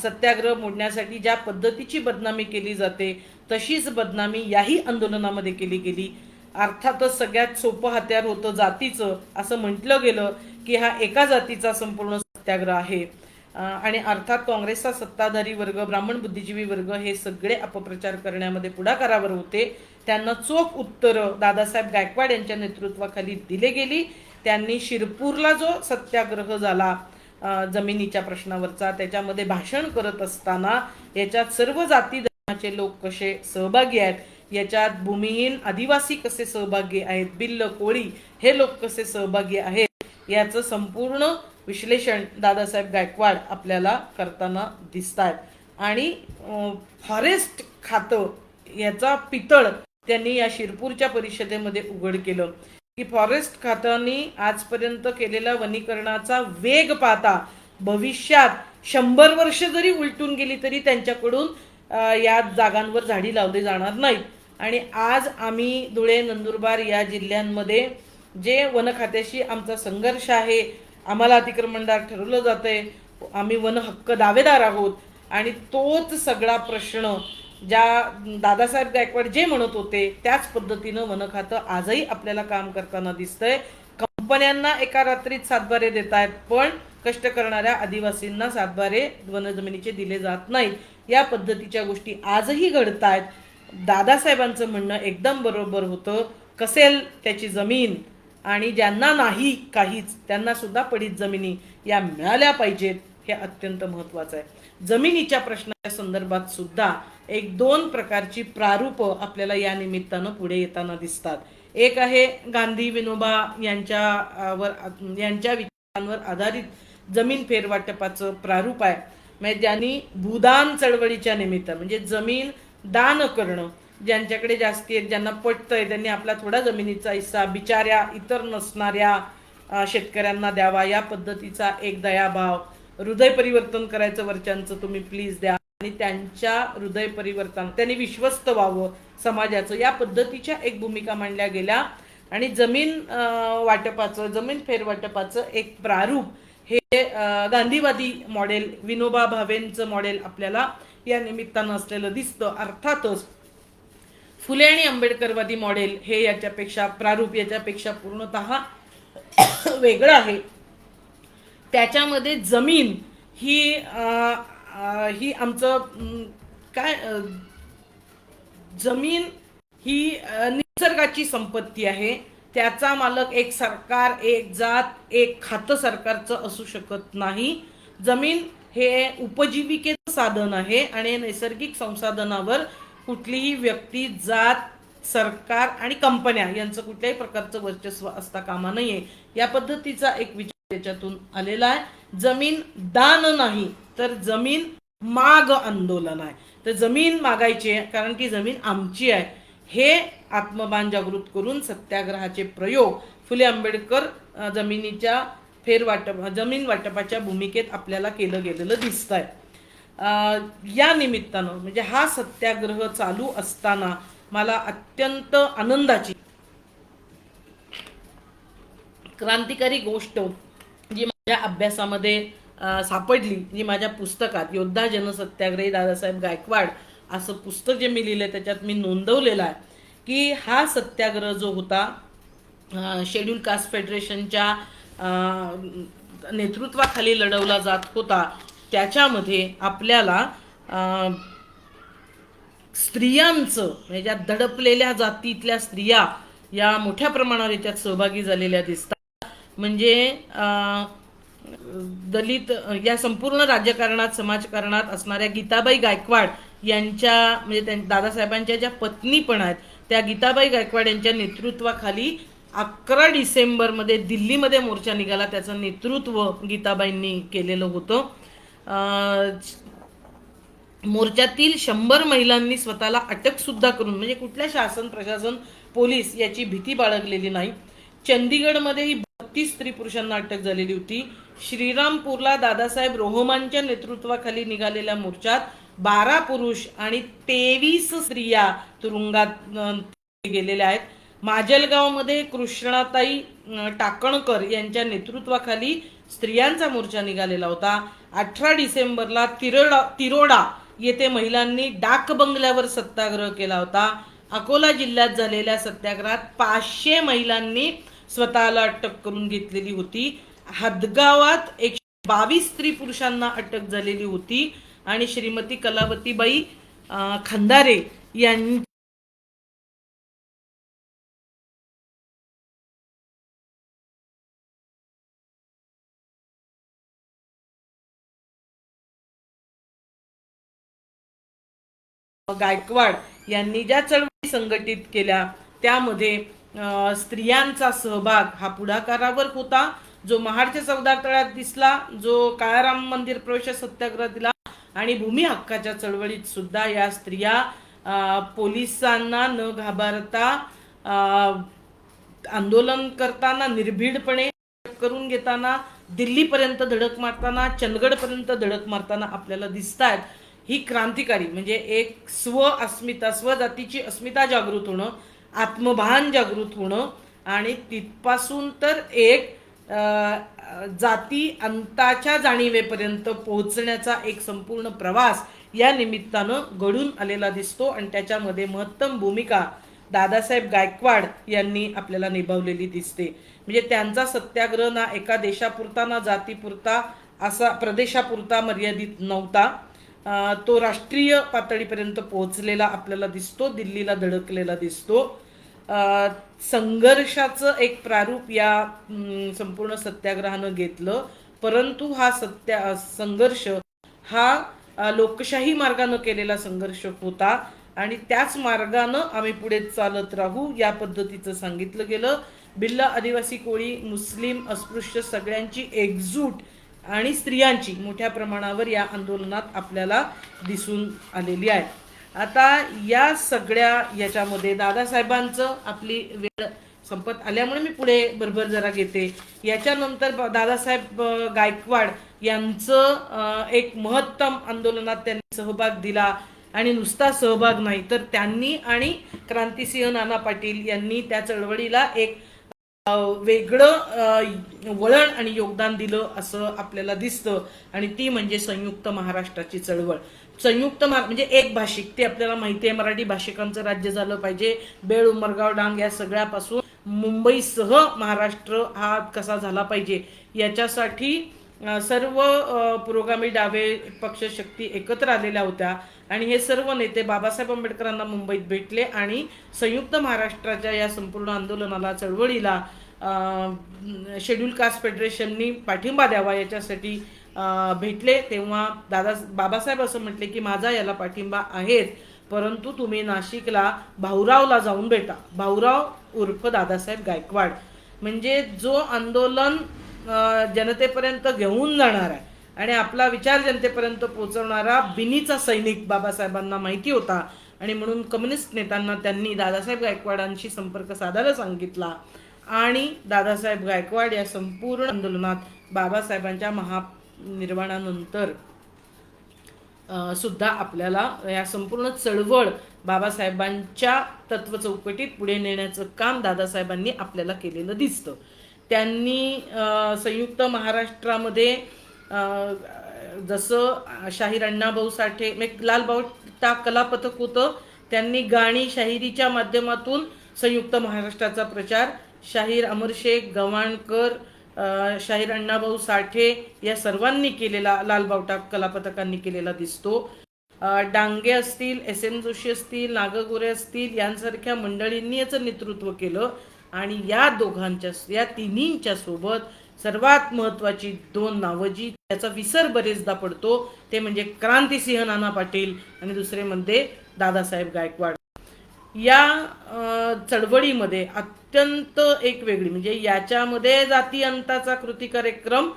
सत्याग्रह मोडण्यासाठी ज्या पद्धतीची बदनामी केली जाते तशीच बदनामी याही आंदोलनामध्ये केली गेली. अर्थातच सगळ्यात सोपं हत्यार होतं जातीचं. असं म्हटलं गेलं की हा एका जातीचा संपूर्ण सत्याग्रह आहे. आणि अर्थात काँग्रेसचा सत्ताधारी वर्ग, ब्राह्मण बुद्धिजीवी वर्ग हे सगळे अपप्रचार करण्यामध्ये पुढाकारावर होते. त्यांना चोख उत्तरं दादासाहेब गायकवाड यांच्या नेतृत्वाखाली दिले गेली. त्यांनी शिरपूरला जो सत्याग्रह झाला जमिनीच्या प्रश्नावरचा, त्याच्यामध्ये भाषण करत असताना याच्यात सर्व जाती धर्माचे लोक कसे सहभागी आहेत, याच्यात भूमिहीन आदिवासी कसे सहभागी आहेत, भिल्ल कोळी हे लोक कसे सहभागी आहेत, याचं संपूर्ण विश्लेषण दादासाहेब गायकवाड आपल्याला करताना दिसत आहेत. आणि फॉरेस्ट खातं याचा पितळ त्यांनी या शिरपूरच्या परिषदेमध्ये उघड केलं की फॉरेस्ट खात्याने आजपर्यंत केलेला वनीकरणाचा वेग पाहता भविष्यात 100 वर्ष जरी उलटून गेली तरी त्यांच्याकडून या जागांवर झाडी लावली जाणार नाहीत. आणि आज आम्ही धुळे, नंदुरबार या जिल्ह्यांमध्ये जे वन खात्याशी आमचा संघर्ष आहे, आम्हाला अतिक्रमणदार ठरवलं जातंय, आम्ही वन हक्क दावेदार आहोत. आणि तोच सगळा प्रश्न ज्या दादासाहेब गायकवाड जे म्हणत होते त्याच पद्धतीनं वन खातं आजही आपल्याला काम करताना दिसतंय. कंपन्यांना एका रात्रीत सातबारे देत आहेत, पण कष्ट करणाऱ्या आदिवासींना सातबारे वनजमिनीचे दिले जात नाहीत. या पद्धतीच्या गोष्टी आजही घडत आहेत. दादासाहेबांचं म्हणणं एकदम बरोबर होतं, कसेल त्याची जमीन, आणि ज्यांना नाही काहीच त्यांना सुद्धा पडीत जमिनी या मिळाल्या पाहिजेत, हे अत्यंत महत्वाचं आहे. जमिनीच्या प्रश्नाच्या संदर्भात सुद्धा 1-2 प्रकारची प्रारूप आपल्याला या निमित्तानं पुढे येताना दिसतात. एक आहे गांधी विनोबा यांच्या विचारांवर आधारित जमीन फेरवाटपाचं प्रारूप आहे. म्हणजे ज्यांनी भूदान चळवळीच्या निमित्त, म्हणजे जमीन दान करणं, ज्यांच्याकडे जास्ती आहेत, ज्यांना पटतंय त्यांनी आपला थोडा जमिनीचा हिस्सा बिचाऱ्या इतर नसणाऱ्या शेतकऱ्यांना द्यावा, या पद्धतीचा एक दयाभाव. हृदय परिवर्तन करायचं वरच्यांचं, तुम्ही प्लीज द्या, आणि त्यांच्या हृदय परिवर्तन त्यांनी विश्वस्त व्हावं समाजाचं, या पद्धतीच्या एक भूमिका मांडल्या गेल्या. आणि जमीन वाटपाचं, जमीन फेरवाटपाचं एक प्रारूप हे गांधीवादी मॉडेल, विनोबा भावेंचं मॉडेल आपल्याला या निमित्तानं असलेलं दिसतं. अर्थातच फुले आणि आंबेडकरवादी मॉडेल हे याच्यापेक्षा प्रारूप याच्यापेक्षा पूर्णतः वेगळं आहे. त्याच्यामध्ये जमीन ही आमचं काय, जमीन ही निसर्गाची संपत्ती आहे. त्याचा मालक एक सरकार, एक जात, एक खातं सरकारचं असू शकत नाही. जमीन हे उपजीविकेचं साधन आहे आणि नैसर्गिक संसाधनावर कुठलीही व्यक्ती, जात, सरकार आणि कंपन्या यांचं कुठल्याही प्रकारचं वर्चस्व असता कामा नये, या पद्धतीचा एक विचार त्याच्यातून आलेला आहे. जमीन दान नाही तर जमीन माग आंदोलन आहे. तर जमीन मागायची आहे कारण की जमीन आमची आहे, हे आत्मभान जागृत करून सत्याग्रहाचे प्रयोग फुले आंबेडकर जमिनीच्या जमीन वाटपाच्या भूमिकेत आपल्याला केलं गेलेलं दिसत आहे. या निमित्तानं म्हणजे हा सत्याग्रह चालू असताना मला अत्यंत आनंदाची क्रांतिकारी गोष्ट जी माझ्या अभ्यासामध्ये सापडली, जी माझ्या पुस्तकात योद्धा जनसत्याग्रही दादासाहेब गायकवाड असं पुस्तक जे मी लिहिलं त्याच्यात मी नोंदवलेलं आहे की हा सत्याग्रह जो होता शेड्यूल कास्ट फेडरेशनच्या नेतृत्वाखाली लढवला जात होता, त्याच्यामध्ये आपल्याला स्त्रियांचं म्हणजे ज्या दडपलेल्या जातीतल्या स्त्रिया या मोठ्या प्रमाणावर याच्यात सहभागी झालेल्या दिसतात. म्हणजे दलित या संपूर्ण राजकारणात समाजकारणात असणाऱ्या गीताबाई गायकवाड यांच्या म्हणजे दादासाहेबांच्या ज्या पत्नी पण आहेत त्या गीताबाई गायकवाड यांच्या नेतृत्वाखाली 11 डिसेंबरमध्ये दिल्लीमध्ये मोर्चा निघाला. त्याचं नेतृत्व गीताबाईंनी केलेलं होतं. मोर्चातील 100 महिलांनी स्वतःला अटक सुद्धा करून म्हणजे कुठल्या शासन प्रशासन पोलीस याची भीती बाळगलेली नाही. चंदीगडमध्ये ही 32 स्त्री पुरुषांना अटक झालेली होती. श्रीरामपूरला दादासाहेब रोहमांच्या नेतृत्वाखाली निघालेल्या मोर्चात 12 पुरुष आणि 23 स्त्रिया तुरुंगात गेलेल्या आहेत. माजलगावमध्ये कृष्णाताई टाकणकर यांच्या नेतृत्वाखाली स्त्रियांचा मोर्चा निघालेला होता. 18 डिसेंबरला तिरोडा येथे महिलांनी डाक बंगल्यावर सत्याग्रह केला होता. अकोला जिल्ह्यात झालेल्या सत्याग्रहात 500 महिलांनी स्वतःला अटक करून घेतलेली होती. हदगावात 122 स्त्री पुरुषांना अटक झालेली होती आणि श्रीमती कलावतीबाई खंदारे यांनी गायकवाड यांनी ज्या चळवळी संघटित केल्या त्यामध्ये स्त्रियांचा सहभाग हा पुढाकारावर होता. जो महाडच्या चौदार तळ्यात दिसला, जो काळाराम मंदिर प्रवेश सत्याग्रह दिला आणि भूमी हक्काच्या चळवळीत सुद्धा या स्त्रिया पोलिसांना न घाबरता आंदोलन करताना निर्भीडपणे करून घेताना दिल्लीपर्यंत धडक मारताना चंदगडपर्यंत धडक मारताना आपल्याला दिसतात. ही क्रांतिकारी म्हणजे एक अस्मिता स्वजातीची अस्मिता जागृत होणं, आत्मभान जागृत होणं आणि तिथपासून तर एक जाती अंताच्या जाणीवेपर्यंत पोहोचण्याचा एक संपूर्ण प्रवास या निमित्तानं घडून आलेला दिसतो आणि त्याच्यामध्ये महत्तम भूमिका दादासाहेब गायकवाड यांनी आपल्याला निभावलेली दिसते. म्हणजे त्यांचा सत्याग्रह ना एका देशापुरता ना जातीपुरता असा प्रदेशापुरता मर्यादित नव्हता. तो राष्ट्रीय पातळीपर्यंत पोहोचलेला आपल्याला दिसतो, दिल्लीला धडकलेला दिसतो. संघर्षाचं एक प्रारूप या संपूर्ण सत्याग्रहानं घेतलं, परंतु हा संघर्ष हा लोकशाही मार्गानं केलेला संघर्ष होता आणि त्याच मार्गानं आम्ही पुढे चालत राहू या पद्धतीचं सांगितलं गेलं. भिल्ल, आदिवासी, कोळी, मुस्लिम, अस्पृश्य सगळ्यांची एकजूट आणि स्त्रियांची मोठ्या प्रमाणावर या आंदोलनात आपल्याला दिसून आलेली आहे. आता या सगळ्या याच्यामध्ये दादासाहेबांचं आपली वेळ संपत आल्यामुळे मी पुढे बरोबर जरा घेते. याच्यानंतर दादासाहेब गायकवाड यांचं एक महत्तम आंदोलनात त्यांनी सहभाग दिला आणि नुसता सहभाग नाही तर त्यांनी आणि क्रांतिसिंह नाना पाटील यांनी त्या चळवळीला एक वेगळं वळण आणि योगदान दिलं असं आपल्याला दिसतं आणि ती म्हणजे संयुक्त महाराष्ट्राची चळवळ. संयुक्त म्हणजे एक भाषिक, ते आपल्याला माहिती आहे, मराठी भाषिकांचं राज्य झालं पाहिजे. बेळ, उमरगाव, डांग या सगळ्यापासून मुंबईसह महाराष्ट्र हा कसा झाला पाहिजे याच्यासाठी सर्व पुरोगामी डावे पक्ष शक्ती एकत्र आलेल्या होत्या आणि हे सर्व नेते बाबासाहेब आंबेडकरांना मुंबईत भेटले आणि संयुक्त महाराष्ट्राच्या या संपूर्ण आंदोलनाला चळवळीला शेड्यूल कास्ट फेडरेशननी पाठिंबा द्यावा याच्यासाठी भेटले. तेव्हा बाबासाहेब असं म्हटले की माझा याला पाठिंबा आहेच, परंतु तुम्ही नाशिकला भाऊरावला जाऊन भेटा. भाऊराव उर्फ दादासाहेब गायकवाड म्हणजे जो आंदोलन जनतेपर्यंत घेऊन जाणार आहे आणि आपला विचार जनतेपर्यंत पोहोचवणारा बिनीचा सैनिक बाबासाहेबांना माहिती होता आणि म्हणून कम्युनिस्ट नेत्यांना त्यांनी दादासाहेब गायकवाडांशी संपर्क साधायला सांगितला आणि दादासाहेब गायकवाड या संपूर्ण आंदोलनात बाबासाहेबांच्या महानिर्वाणानंतर सुद्धा आपल्याला या संपूर्ण चळवळ बाबासाहेबांच्या तत्व चौकटीत पुढे नेण्याचं काम दादासाहेबांनी आपल्याला केलेलं दिसतं. त्यांनी संयुक्त महाराष्ट्रामध्ये जसं शाहीर अण्णाभाऊ साठे लालबाव टाक कला पथक होतं, त्यांनी गाणी शाहिरीच्या माध्यमातून संयुक्त महाराष्ट्राचा प्रचार शाहीर अमर शेख गव्हाणकर, शाहीर अण्णाभाऊ साठे या सर्वांनी केलेला, लालबाव टाक कला पथकांनी केलेला दिसतो. डांगे असतील, एस.एन. जोशी असतील, नागगोरे असतील यांसारख्या मंडळींनी याचं नेतृत्व केलं. आणि या दोघांच्या, या तिन्हींच्या सोबत सर्वात महत्वाची दोन नावं जी त्याचा विसर बरेचदा पडतो ते म्हणजे क्रांतिसिंह नाना पाटील आणि दुसरे म्हणजे दादासाहेब गायकवाड. या चळवळीमध्ये अत्यंत एक वेगळी, म्हणजे याच्यामध्ये जाती अंताचा कृती कार्यक्रम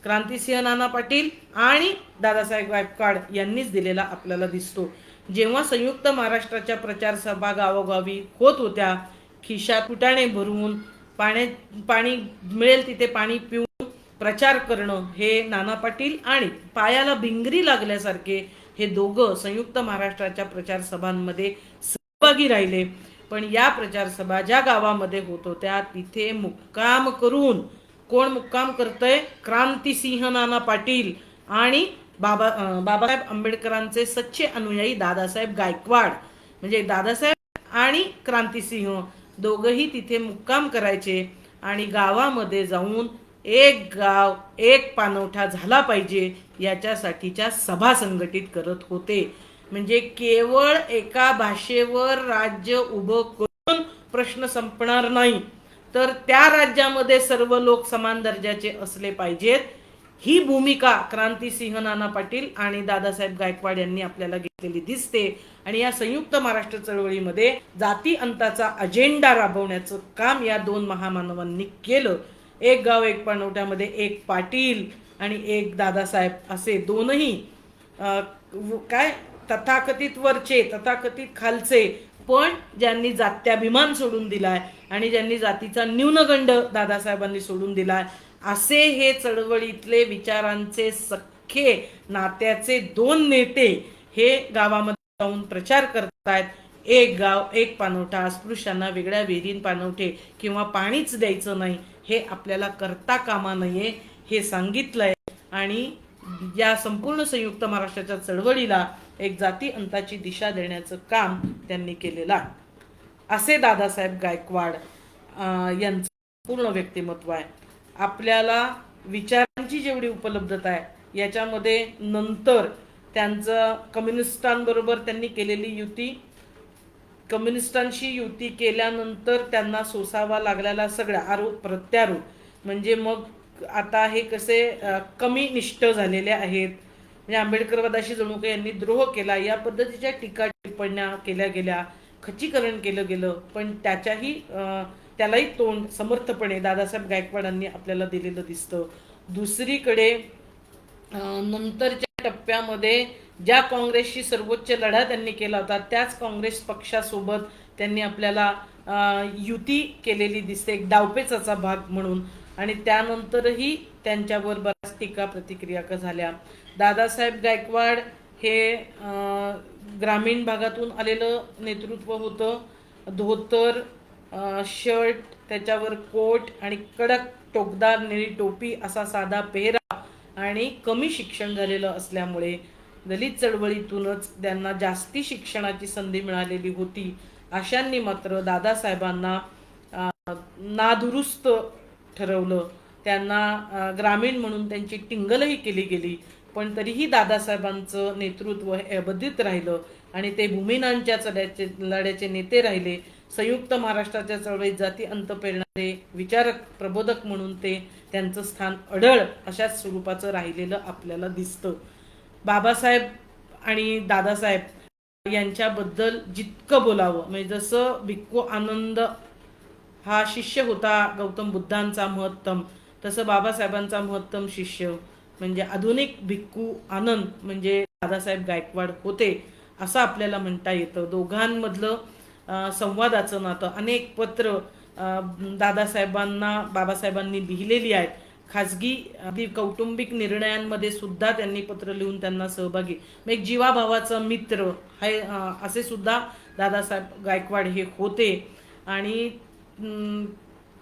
क्रांतिसिंह नाना पाटील आणि दादासाहेब गायकवाड यांनीच दिलेला आपल्याला दिसतो. जेव्हा संयुक्त महाराष्ट्राच्या प्रचार सभा गावोगावी होत होत्या, खिशात फुटाणे भरून पाणी मिळेल तिथे पाणी पिऊन प्रचार करणं, हे नाना पाटील आणि पायाला भिंगरी लागल्यासारखे हे दोघं संयुक्त महाराष्ट्राच्या प्रचार सभांमध्ये सहभागी राहिले. पण या प्रचार सभा ज्या गावामध्ये होत होत्या तिथे मुक्काम करून, कोण मुक्काम करतंय? क्रांतिसिंह नाना पाटील आणि बाबासाहेब आंबेडकरांचे सच्चे अनुयायी दादासाहेब गायकवाड, म्हणजे दादासाहेब आणि क्रांतिसिंह दोघंही तिथे मुक्काम करायचे आणि गावामध्ये जाऊन एक गाव एक पाणवठा झाला पाहिजे याच्यासाठीच्या सभा संघटित करत होते. म्हणजे केवळ एका भाषेवर राज्य उभं करून प्रश्न संपणार नाही, तर त्या राज्यामध्ये सर्व लोक समान दर्जाचे असले पाहिजेत, ही भूमिका क्रांतिसिंह नाना पाटील आणि दादासाहेब गायकवाड यांनी आपल्याला घेतलेली दिसते. आणि या संयुक्त महाराष्ट्र चळवळीमध्ये जाती अंताचा अजेंडा राबवण्याचं काम या दोन महामानवांनी केलं. एक गाव एक पाणवठ्यामध्ये एक पाटील आणि एक दादासाहेब असे दोनही काय तथाकथित वरचे तथाकथित खालचे, पण ज्यांनी जात्याभिमान सोडून दिलाय आणि ज्यांनी जातीचा न्यूनगंड दादासाहेबांनी सोडून दिलाय, असे हे चळवळीतले विचारांचे सख्खे नात्याचे दोन नेते हे गावामध्ये जाऊन प्रचार करतायत. एक गाव एक पाणवठा, अस्पृश्यांना वेगळ्या विहिरीन पाणवठे किंवा पाणीच द्यायचं नाही हे आपल्याला करता कामा नये हे सांगितलंय. आणि या संपूर्ण संयुक्त महाराष्ट्राच्या चळवळीला एक जाती अंताची दिशा देण्याचं काम त्यांनी केलेलं आहे. असे दादासाहेब गायकवाड यांचं पूर्ण व्यक्तिमत्व आहे. आपल्याला विचारांची जेवढी उपलब्धता आहे याच्यामध्ये नंतर त्यांचं कम्युनिस्टांबरोबर त्यांनी केलेली युती, कम्युनिस्टांशी युती केल्यानंतर त्यांना सोसावा लागलेला सगळ्या आरोप प्रत्यारोप, म्हणजे मग आता हे कसे कमी निष्ठ झालेले आहेत, म्हणजे आंबेडकरवादाशी जणू काही यांनी द्रोह केला या पद्धतीच्या टीका टिप्पण्या केल्या गेल्या, खच्चीकरण केलं गेलं. पण त्यालाही तोंड समर्थपणे दादासाहेब गायकवाडांनी आपल्याला दिलेलं दिसतं. दुसरीकडे नंतरच्या टप्प्यामध्ये ज्या काँग्रेसशी सर्वोच्च लढा त्यांनी केला होता त्याच काँग्रेस पक्षासोबत त्यांनी आपल्याला युती केलेली दिसते, एक डावपेचाचा भाग म्हणून. आणि त्यानंतरही त्यांच्यावर बऱ्याच टीका प्रतिक्रिया झाल्या. दादासाहेब गायकवाड हे ग्रामीण भागातून आलेलं नेतृत्व होतं. धोतर, शर्ट, त्याच्यावर कोट आणि कडक टोकदार निळी टोपी असा साधा पेहराव आणि कमी शिक्षण झालेलं असल्यामुळे दलित चळवळीतूनच त्यांना जास्ती शिक्षणाची संधी मिळालेली होती. अशांनी मात्र दादासाहेबांना नादुरुस्त ठरवलं. त्यांना ग्रामीण म्हणून त्यांची टिंगलही केली गेली, पण तरीही दादासाहेबांचं नेतृत्व हे अबाधित राहिलं आणि ते भूमिनांच्या लढ्याचे नेते राहिले. संयुक्त महाराष्ट्राच्या चळवळीत जाती अंत पेरणारे विचारक प्रबोधक म्हणून त्यांचं स्थान अढळ अशाच स्वरूपाचं राहिलेलं आपल्याला दिसतं. बाबासाहेब आणि दादासाहेब यांच्याबद्दल जितकं बोलावं, म्हणजे जसं भिक्खू आनंद हा शिष्य होता गौतम बुद्धांचा महत्तम, तसं बाबासाहेबांचा महत्तम शिष्य म्हणजे आधुनिक भिक्खू आनंद म्हणजे दादासाहेब गायकवाड होते असं आपल्याला म्हणता येतं. दोघांमधलं संवादाचं नातं, अनेक पत्र बाबासाहेबांनी लिहिलेली आहेत. खाजगी कौटुंबिक निर्णयांमध्ये सुद्धा त्यांनी पत्र लिहून त्यांना सहभागी, एक जीवाभावाचा मित्र असे सुद्धा दादासाहेब गायकवाड हे होते. आणि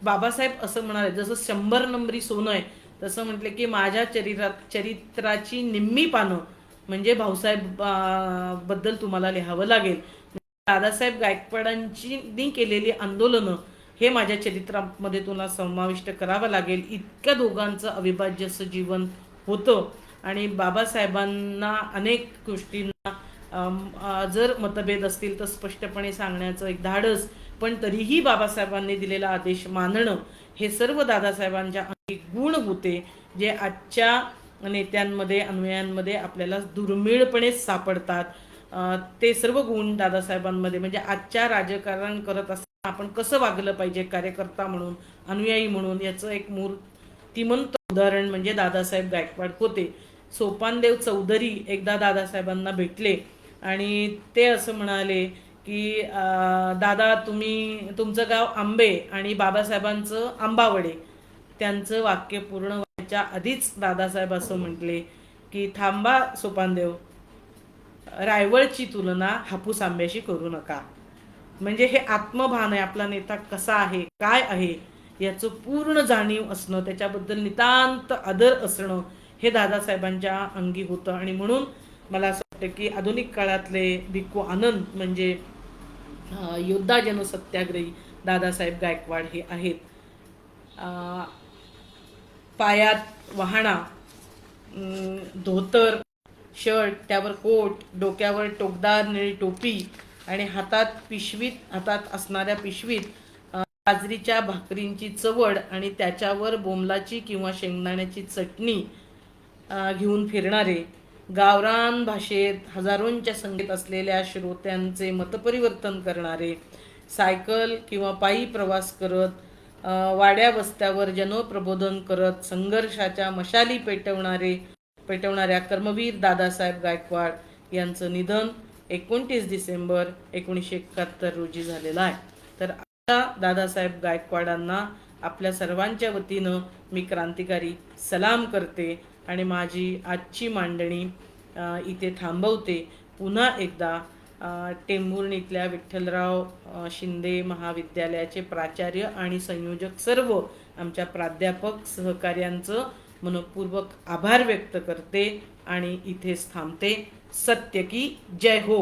बाबासाहेब असं म्हणाले, जसं 100 नंबरी सोनं आहे तसं म्हटले की माझ्या चरित्राची निम्मी पानं म्हणजे भाऊसाहेब बद्दल तुम्हाला लिहावं लागेल. दादासाहेब गायकवाडांची केलेली आंदोलनं हे माझ्या चरित्रामध्ये तुला समाविष्ट करावं लागेल. इतक्या दोघांचं अविभाज्य असं जीवन होतं आणि बाबासाहेबांना अनेक गोष्टींना जर मतभेद असतील तर स्पष्टपणे सांगण्याचं एक धाडस, पण तरीही बाबासाहेबांनी दिलेला आदेश मानणं हे सर्व दादासाहेबांच्या अंगी गुण होते, जे आजच्या नेत्यांमध्ये अन्वयांमध्ये आपल्याला दुर्मिळपणे सापडतात. ते सर्व गुण दादासाहेबांमध्ये, म्हणजे आजच्या राजकारण करत असताना आपण कसं वागलं पाहिजे कार्यकर्ता म्हणून, अनुयायी म्हणून, याचं एक मूर्तिमंत उदाहरण म्हणजे दादासाहेब गायकवाड होते. सोपानदेव चौधरी एकदा दादासाहेबांना भेटले आणि ते असं म्हणाले की दादा तुमचं गाव आंबे आणि बाबासाहेबांचं आंबावडे. त्यांचं वाक्य पूर्ण व्हायच्या आधीच दादासाहेब असं म्हटले की थांबा सोपानदेव, रायवळची तुलना हापूस आंब्याशी करू नका. म्हणजे हे आत्मभान आहे, आपला नेता कसा आहे, काय आहे याचं पूर्ण जाणीव असणं, त्याच्याबद्दल नितांत आदर असणं हे दादासाहेबांच्या अंगी होतं. आणि म्हणून मला असं वाटतं की आधुनिक काळातले भिक्खू आनंद म्हणजे योद्धा जनसत्याग्रही दादासाहेब गायकवाड हे आहेत. पायात वहाणा, धोतर, शर्ट, त्यावर कोट, डोक्यावर टोकदार निळी टोपी आणि हातात असणाऱ्या पिशवीत बाजरीच्या भाकरींची चवड आणि त्याच्यावर बोमलाची किंवा शेंगदाण्याची चटणी घेऊन फिरणारे, गावरान भाषेत हजारोंच्या संख्येत असलेल्या श्रोत्यांचे मतपरिवर्तन करणारे, सायकल किंवा पायी प्रवास करत वाड्या वस्त्यावर जनप्रबोधन करत संघर्षाच्या मशाली पेटवणाऱ्या कर्मवीर दादासाहेब गायकवाड यांचं निधन 29 डिसेंबर 1971 रोजी झालेलं आहे. तर आता दादासाहेब गायकवाडांना आपल्या सर्वांच्या वतीनं मी क्रांतिकारी सलाम करते आणि माझी आजची मांडणी इथे थांबवते. पुन्हा एकदा टेंभुर्णीतल्या विठ्ठलराव शिंदे महाविद्यालयाचे प्राचार्य आणि संयोजक सर्व आमच्या प्राध्यापक सहकार्यांचं मनपूर्वक आभार व्यक्त करते आणि इथेच थांबते. सत्य की जय हो.